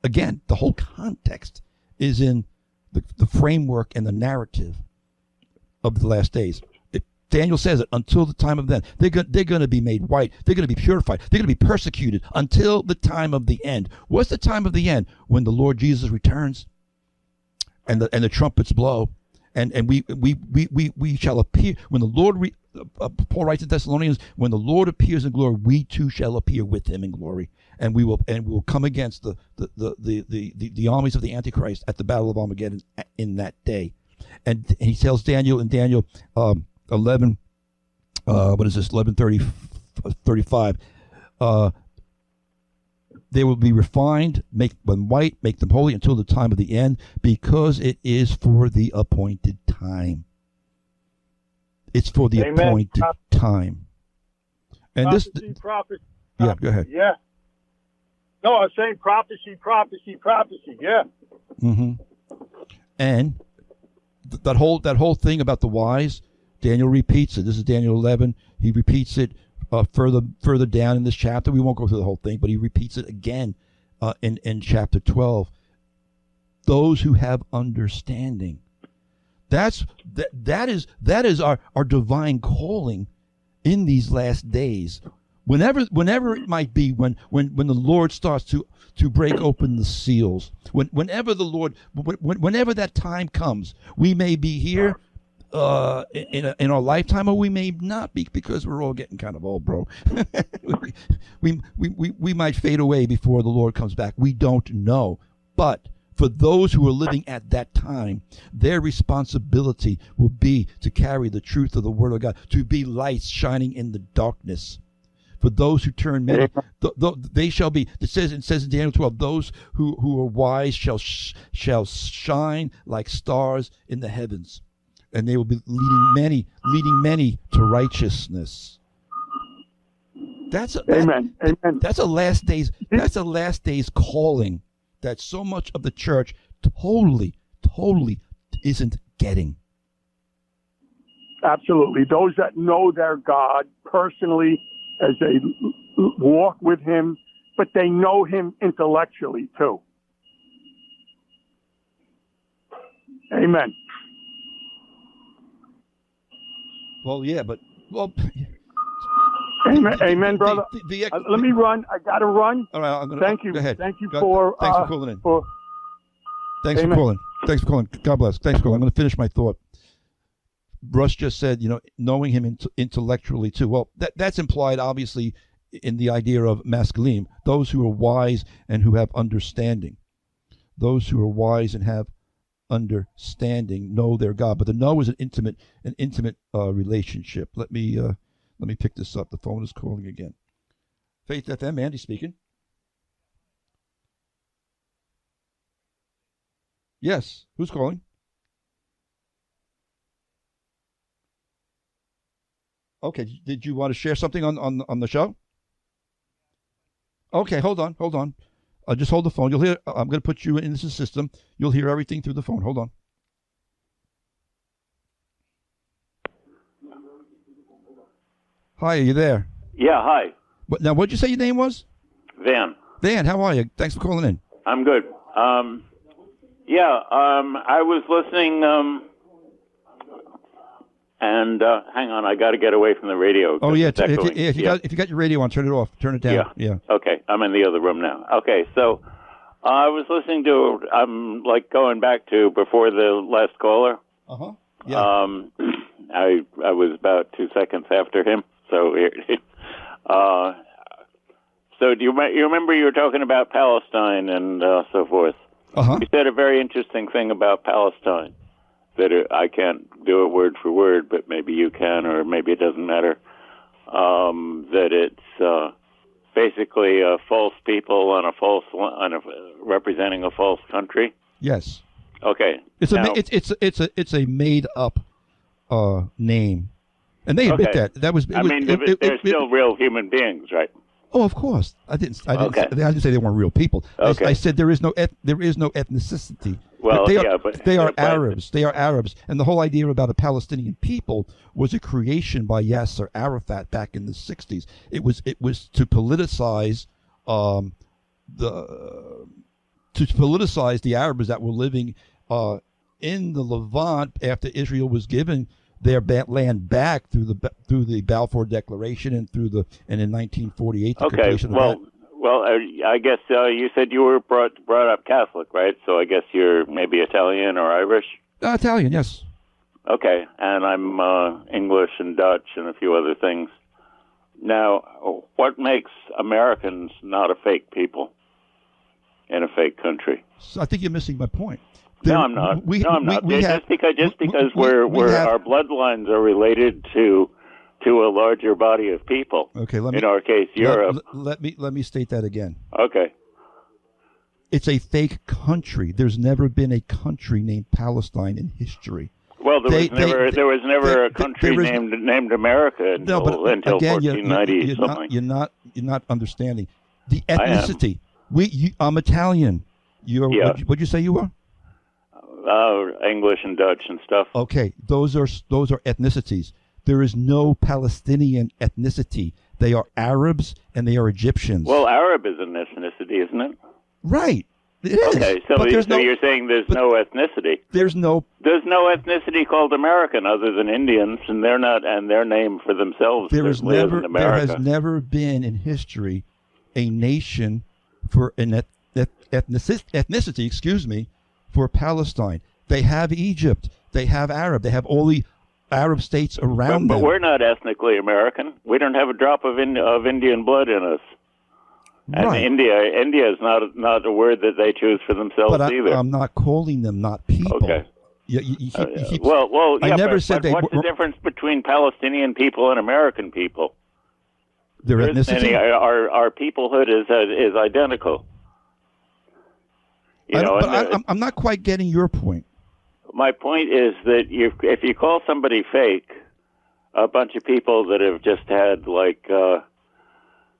again, the whole context is in the framework and the narrative of the last days. Daniel says it, until the time of then. They're going to be made white. They're going to be purified. They're going to be persecuted until the time of the end. What's the time of the end? When the Lord Jesus returns and the trumpets blow, and we shall appear. When the Lord, Paul writes to Thessalonians, when the Lord appears in glory, we too shall appear with him in glory, and we will come against the armies of the Antichrist at the battle of Armageddon in that day. And he tells Daniel in Daniel 11, what is this? 11:35. They will be refined, make them white, make them holy until the time of the end, because it is for the appointed time. It's for the appointed time. And prophecy. Yeah, go ahead. Yeah. No, I was saying prophecy. Yeah. Mm-hmm. And that whole thing about the wise, Daniel repeats it. This is Daniel 11. He repeats it further down in this chapter. We won't go through the whole thing, but he repeats it again in chapter 12. Those who have understanding. That is our divine calling in these last days. Whenever it might be, when the Lord starts to break open the seals, whenever that time comes, we may be here in our lifetime, or we may not be, because we're all getting kind of old, bro. we might fade away before the Lord comes back. We don't know, but for those who are living at that time, their responsibility will be to carry the truth of the Word of God, to be lights shining in the darkness. For those who turn many, they shall be. It says in Daniel 12, those who are wise shall shine like stars in the heavens, and they will be leading many to righteousness. Amen. That's a last days calling that so much of the church totally isn't getting. Absolutely. Those that know their God personally as they walk with him, but they know him intellectually too. Amen. Well, yeah, but Amen, brother. Let me run. I got to run. All right, thank you. Go ahead. Thank you thanks for calling in. Thanks for calling. Thanks for calling. God bless. Thanks for calling. I'm going to finish my thought. Russ just said, knowing him intellectually too. Well, that's implied, obviously, in the idea of masculine. Those who are wise and who have understanding. Those who are wise and have understanding know their God. But the know is an intimate relationship. Let me pick this up. The phone is calling again. Faith FM, Andy speaking. Yes, who's calling? Okay, did you want to share something on the show? Okay, hold on. Just hold the phone. You'll hear. I'm going to put you in the system. You'll hear everything through the phone. Hold on. Hi, are you there? Yeah, hi. Now, what'd you say your name was? Van. Van, how are you? Thanks for calling in. I'm good. I was listening, and hang on, I got to get away from the radio. Oh, yeah. If you got your radio on, turn it off. Turn it down. Yeah. Okay, I'm in the other room now. Okay, so I was listening to, I'm like going back to before the last caller. Uh-huh. Yeah. I was about 2 seconds after him. So, so do you remember you were talking about Palestine and so forth? Uh-huh. You said a very interesting thing about Palestine that I can't do it word for word, but maybe you can, or maybe it doesn't matter. That it's basically a false people and representing a false country. Yes. Okay. It's a made up name. And they admit that. They're still real human beings, right? Oh, of course. I didn't say they weren't real people. Okay. I said there is no ethnicity. Well, they are Arabs. They are Arabs, and the whole idea about a Palestinian people was a creation by Yasser Arafat back in the '60s. It was to politicize the Arabs that were living in the Levant after Israel was given their land back through the Balfour Declaration and in 1948 the completion of that. Well, I guess you said you were brought up Catholic, right? So I guess you're maybe Italian or Irish? Italian, yes. Okay, and I'm English and Dutch and a few other things. Now, what makes Americans not a fake people in a fake country? So I think you're missing my point. No, I'm not. Just because our bloodlines are related to to a larger body of people. Okay, in our case, Europe. Let me state that again. Okay. It's a fake country. There's never been a country named Palestine in history. Well, there was never a country named America until 1490 something. You're not understanding the ethnicity. I'm Italian. What'd you say you were? English and Dutch and stuff. Okay, those are ethnicities. There is no Palestinian ethnicity. They are Arabs and they are Egyptians. Well, Arab is an ethnicity, isn't it? Right. It is. Okay, so you're saying there's no ethnicity. There's no ethnicity called American other than Indians, and they're not, and their name for themselves. There has never been in history a nation for an ethnicity, for Palestine. They have Egypt, they have Arab, they have all the Arab states around them. But we're not ethnically American. We don't have a drop of Indian blood in us. And right. India is not a word that they choose for themselves either. I'm not calling them not people. Okay. I never said they. What's the difference between Palestinian people and American people? Their ethnicity. Our peoplehood is identical. I'm not quite getting your point. My point is that if you call somebody fake, a bunch of people that have just had by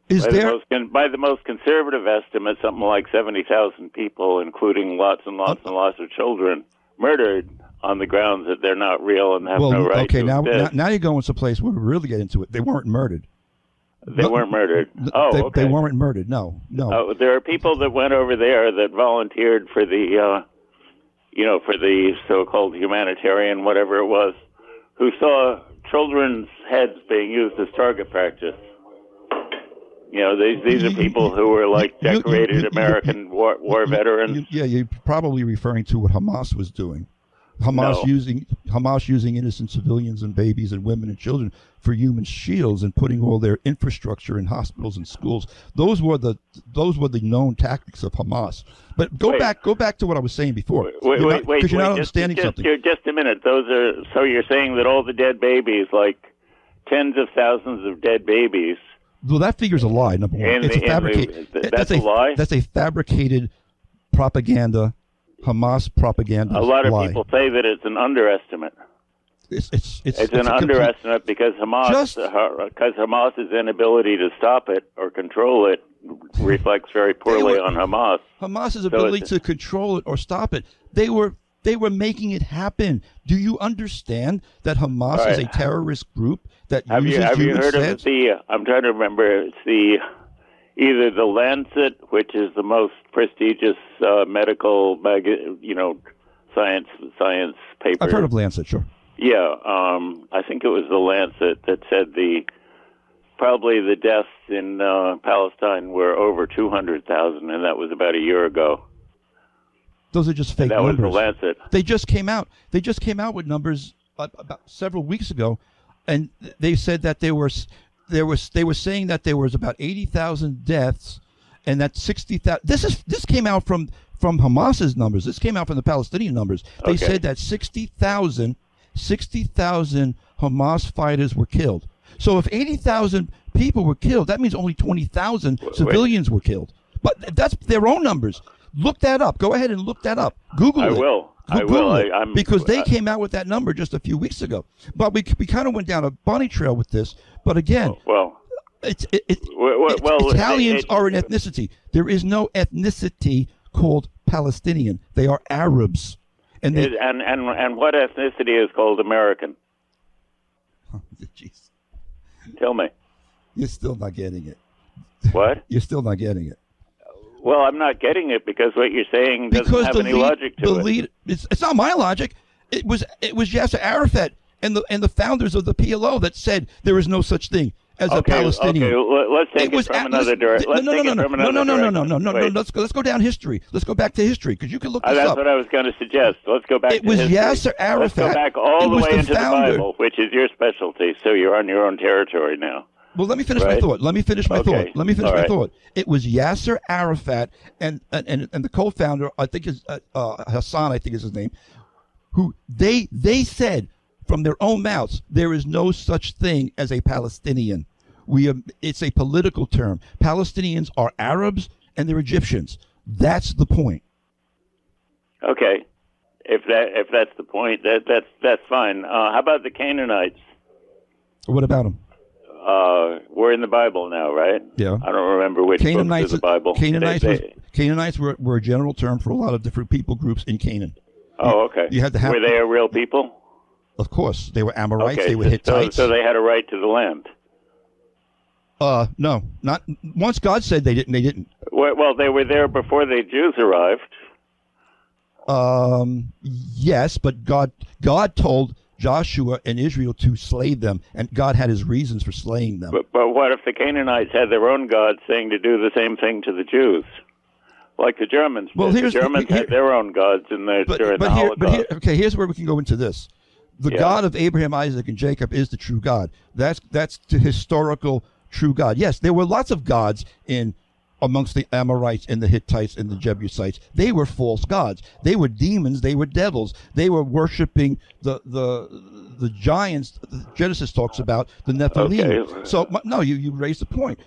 the most conservative estimate, something like 70,000 people, including lots and lots and lots of children, murdered on the grounds that they're not real and have no right to exist. Now you're going to a place where we really get into it. They weren't murdered. They weren't murdered. They weren't murdered. No. There are people that went over there that volunteered for the, for the so-called humanitarian, whatever it was, who saw children's heads being used as target practice. These are people who were decorated American war veterans. You're probably referring to what Hamas was doing. Hamas using innocent civilians and babies and women and children for human shields and putting all their infrastructure in hospitals and schools. Those were the known tactics of Hamas. But go back to what I was saying before. Wait, because you're not understanding something. Just a minute. So you're saying that all the dead babies, tens of thousands of dead babies. Well, that figure's a lie. Number one, it's a fabricated. That's a lie. That's a fabricated propaganda. Hamas propaganda. A lot of people say that it's an underestimate. It's an underestimate because Hamas's inability to stop it or control it reflects very poorly on Hamas. Hamas's ability to control it or stop it. They were making it happen. Do you understand that Hamas is a terrorist group that uses human Have you heard sense? of I'm trying to remember. It's either the Lancet, which is the most prestigious medical science paper. I've heard of Lancet, sure. Yeah, I think it was the Lancet that said probably the deaths in Palestine were over 200,000, and that was about a year ago. Those are just fake numbers. That was the Lancet. They just came out. They just came out with numbers about several weeks ago, and they said that they were saying that there was about 80,000 deaths, and that 60,000. This came out from Hamas's numbers. This came out from the Palestinian numbers. They said that 60,000 Hamas fighters were killed. So if 80,000 people were killed, that means only 20,000 civilians were killed. But that's their own numbers. Look that up. Go ahead and look that up. Google it. I will. Because they came out with that number just a few weeks ago. But we kind of went down a bunny trail with this. But again, Italians are an ethnicity. There is no ethnicity called Palestinian. They are Arabs. And what ethnicity is called American? Jeez. Tell me. You're still not getting it. What? You're still not getting it. Well, I'm not getting it because what you're saying doesn't have any logic to it. It's not my logic. It was Yasser Arafat and the founders of the PLO that said there is no such thing as a Palestinian. Okay, let's take it from another direction. No. Let's go down history. Let's go back to history because you can look this up. That's what I was going to suggest. Let's go back to history. It was Yasser Arafat. Let's go back all the way into the Bible, which is your specialty, so you're on your own territory now. Well, let me finish my thought. Let me finish my thought. It was Yasser Arafat and the co-founder, I think is Hassan, I think is his name, who they said from their own mouths, there is no such thing as a Palestinian. It's a political term. Palestinians are Arabs and they're Egyptians. That's the point. Okay, if that's the point, that's fine. How about the Canaanites? What about them? We're in the Bible now, right? Yeah. I don't remember which books of the Bible. Canaanites were a general term for a lot of different people groups in Canaan. Oh, okay. You had to have. Were they a real people? Of course, they were Amorites. Okay, they were Hittites. So they had a right to the land. No, not once God said they didn't. They didn't. Well, they were there before the Jews arrived. Yes, but God told Joshua and Israel to slay them, and God had his reasons for slaying them. But what if the Canaanites had their own gods saying to do the same thing to the Jews? Like the Germans. Well, the Germans had their own gods during the Holocaust. Here's where we can go into this. The God of Abraham, Isaac, and Jacob is the true God. That's the historical true God. Yes, there were lots of gods amongst the Amorites and the Hittites and the Jebusites. They were false gods. They were demons. They were devils. They were worshiping the giants. Genesis talks about the Nephilim. Okay. So no, you raised the point.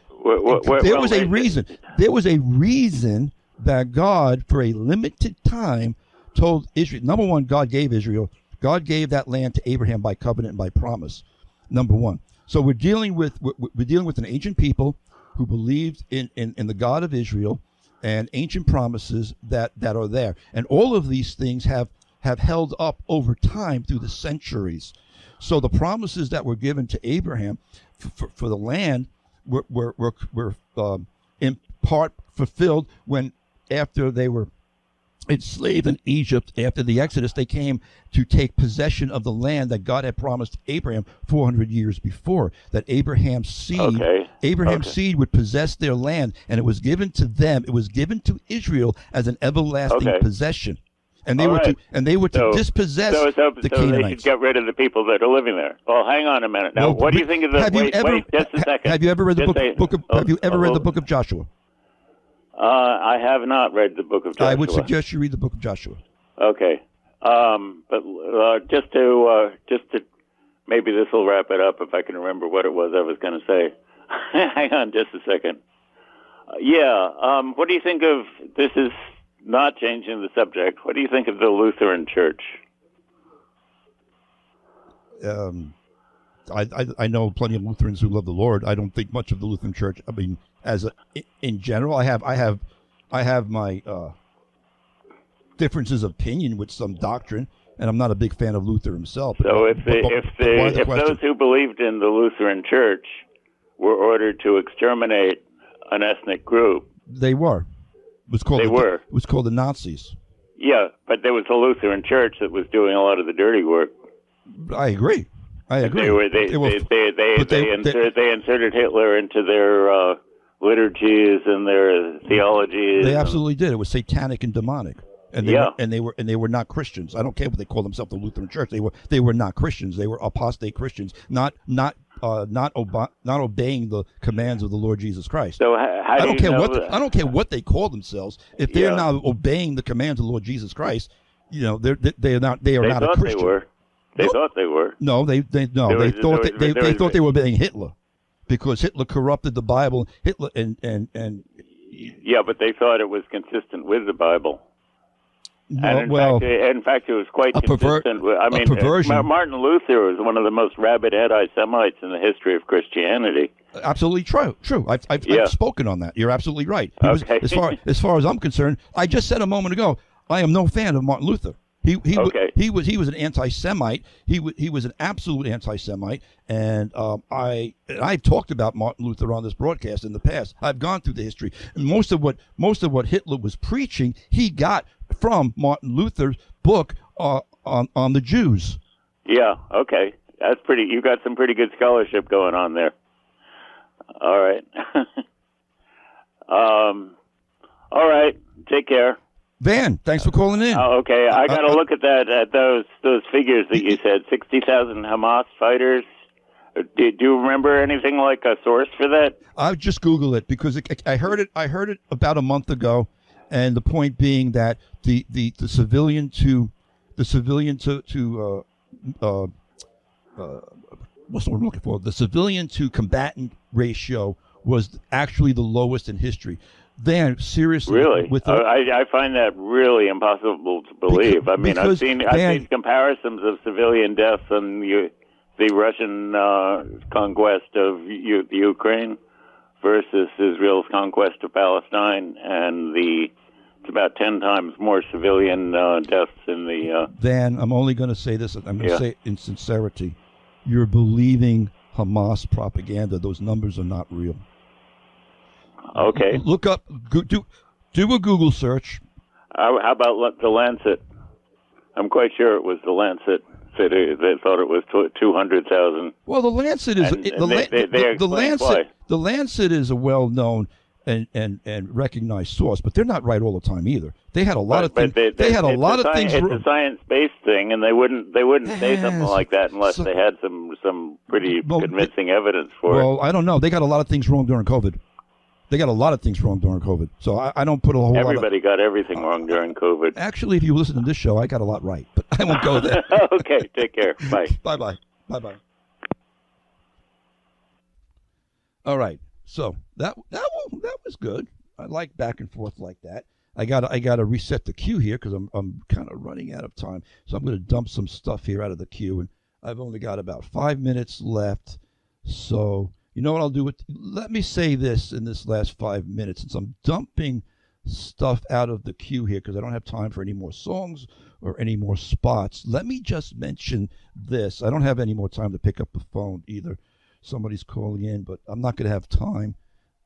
There was a reason. There was a reason that God, for a limited time, told Israel. Number one, God gave that land to Abraham by covenant and by promise. Number one. So we're dealing with an ancient people who believed in the God of Israel and ancient promises that are there. And all of these things have held up over time through the centuries. So the promises that were given to Abraham for the land were in part fulfilled when, after they were enslaved in Egypt, after the Exodus, they came to take possession of the land that God had promised Abraham 400 years before, that Abraham's seed would possess their land, and it was given to them. It was given to Israel as an everlasting possession, and they were to dispossess the Canaanites. They should get rid of the people that are living there. Well, hang on a minute. Now, what do you think of the? Wait, just a second. Have you ever read the book of Joshua? I have not read the book of Joshua. I would suggest you read the book of Joshua. Okay, but just to maybe this will wrap it up if I can remember what it was I was going to say. Hang on, just a second. What do you think of? This is not changing the subject. What do you think of the Lutheran Church? I know plenty of Lutherans who love the Lord. I don't think much of the Lutheran Church. I mean, in general, I have my differences of opinion with some doctrine, and I'm not a big fan of Luther himself. So if those who believed in the Lutheran Church were ordered to exterminate an ethnic group, they were. It was called the Nazis. Yeah, but there was a Lutheran Church that was doing a lot of the dirty work. I agree. They inserted Hitler into their liturgies and their theologies. They absolutely did. It was satanic and demonic, and they were not Christians. I don't care what they call themselves, the Lutheran Church. They were not Christians. They were apostate Christians, not obeying the commands of the Lord Jesus Christ. So I don't care what they call themselves. If they're not obeying the commands of the Lord Jesus Christ, they are not a Christian. They thought they were. No, they thought they were obeying Hitler, because Hitler corrupted the Bible. Hitler and yeah, but they thought it was consistent with the Bible. No, in fact, it was quite consistent. Perversion. Martin Luther was one of the most rabid anti-Semites in the history of Christianity. Absolutely true. I've spoken on that. You're absolutely right. As far as I'm concerned, I just said a moment ago, I am no fan of Martin Luther. He was an anti-Semite. He was an absolute anti-Semite, and I've talked about Martin Luther on this broadcast in the past. I've gone through the history, and most of what Hitler was preaching, he got from Martin Luther's book on the Jews. Yeah. Okay. That's pretty. You got some pretty good scholarship going on there. All right. All right. Take care. Van, thanks for calling in. Oh, okay. I got to look at those figures that you said. 60,000 Hamas fighters. Do you remember anything like a source for that? I just Google it because I heard it about a month ago, and the point being that the civilian to what's the word I'm looking for? The civilian to combatant ratio was actually the lowest in history. Then, seriously, really, I find that really impossible to believe. I've seen comparisons of civilian deaths on the Russian conquest of Ukraine versus Israel's conquest of Palestine, and it's about 10 times more civilian deaths in the. Dan, I'm only going to say this. I'm going to say it in sincerity. You're believing Hamas propaganda. Those numbers are not real. Okay. Look up, do a Google search. How about the Lancet? I'm quite sure it was the Lancet that thought it was 200,000. Well, the Lancet is the Lancet is a well-known and recognized source, but they're not right all the time either. They had a lot of things. They had a lot of things. It's a science-based thing, and they wouldn't say something like that unless they had some pretty convincing evidence for it. Well, I don't know. They got a lot of things wrong during COVID. So I don't put a whole Everybody got everything wrong during COVID. Actually, if you listen to this show, I got a lot right, but I won't go there. Okay, take care. Bye. Bye-bye. All right. So that was good. I like back and forth like that. I got to reset the queue here because I'm kind of running out of time. So I'm going to dump some stuff here out of the queue, and I've only got about 5 minutes left. So you know what I'll do? Let me say this in this last 5 minutes, since I'm dumping stuff out of the queue here because I don't have time for any more songs or any more spots. Let me just mention this. I don't have any more time to pick up the phone either. Somebody's calling in, but I'm not going to have time.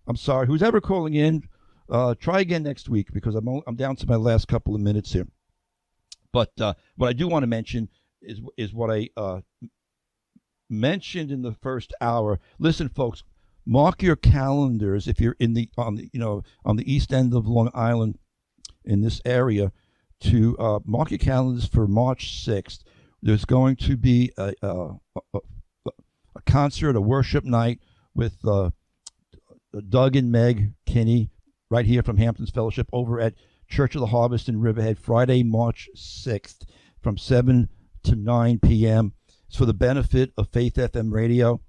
I'm sorry. Who's ever calling in, try again next week because I'm down to my last couple of minutes here. But what I do want to mention is what I mentioned in the first hour. Listen, folks, mark your calendars if you're on the east end of Long Island in this area. To mark your calendars for March 6th. There's going to be a concert, a worship night with Doug and Meg Kinney right here from Hampton's Fellowship over at Church of the Harvest in Riverhead, Friday, March 6th from 7 to 9 p.m. It's for the benefit of Faith FM Radio.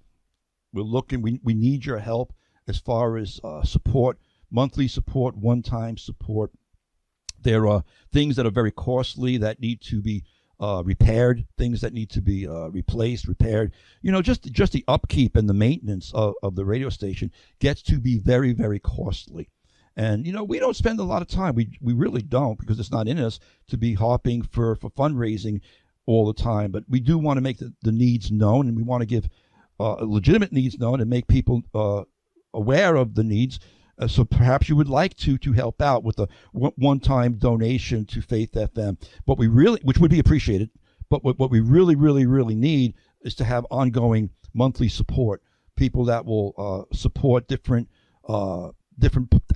We need your help as far as support, monthly support, one-time support. There are things that are very costly that need to be repaired, things that need to be replaced, repaired. Just the upkeep and the maintenance of the radio station gets to be very, very costly. And, we don't spend a lot of time. We really don't, because it's not in us to be hopping for fundraising all the time. But we do want to make the needs known, and we want to give legitimate needs known and make people aware of the needs. So perhaps you would like to help out with a one-time donation to Faith FM. Which would be appreciated, but what we really, really, really need is to have ongoing monthly support. People that will support different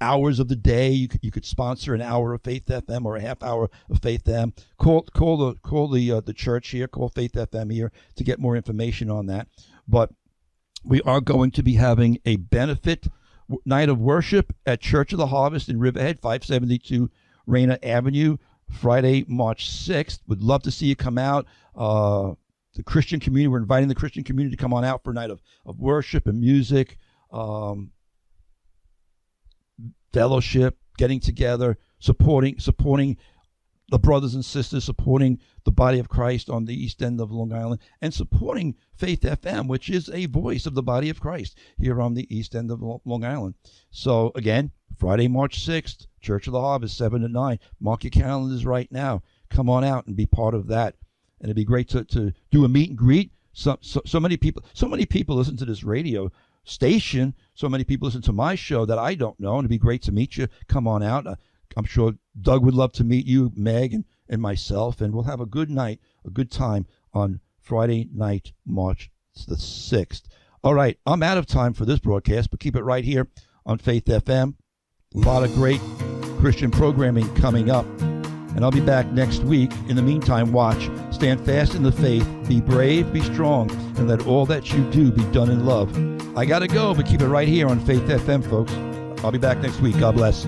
hours of the day. You could sponsor an hour of Faith FM or a half hour of Faith FM. Call the church here. Call Faith FM here to get more information on that. But we are going to be having a benefit night of worship at Church of the Harvest in Riverhead, 572 Raina Avenue, Friday, March 6th. Would love to see you come out. The Christian community, we're inviting the Christian community to come on out for a night of worship and music, fellowship, getting together, supporting the brothers and sisters, supporting the body of Christ on the east end of Long Island, and supporting Faith FM, which is a voice of the body of Christ here on the east end of Long Island. So again, Friday, March 6th, Church of the Harvest, 7 to 9. Mark your calendars right now. Come on out and be part of that. And it'd be great to do a meet and greet. So many people listen to this radio station. So many people listen to my show that I don't know, and it'd be great to meet you. Come on out. I'm sure Doug would love to meet you, Meg, and myself, and we'll have a good night, a good time on Friday night, March the 6th. All right, I'm out of time for this broadcast, but keep it right here on Faith FM. A lot of great Christian programming coming up, and I'll be back next week. In the meantime, watch, stand fast in the faith, be brave, be strong, and let all that you do be done in love. I got to go, but keep it right here on Faith FM, folks. I'll be back next week. God bless.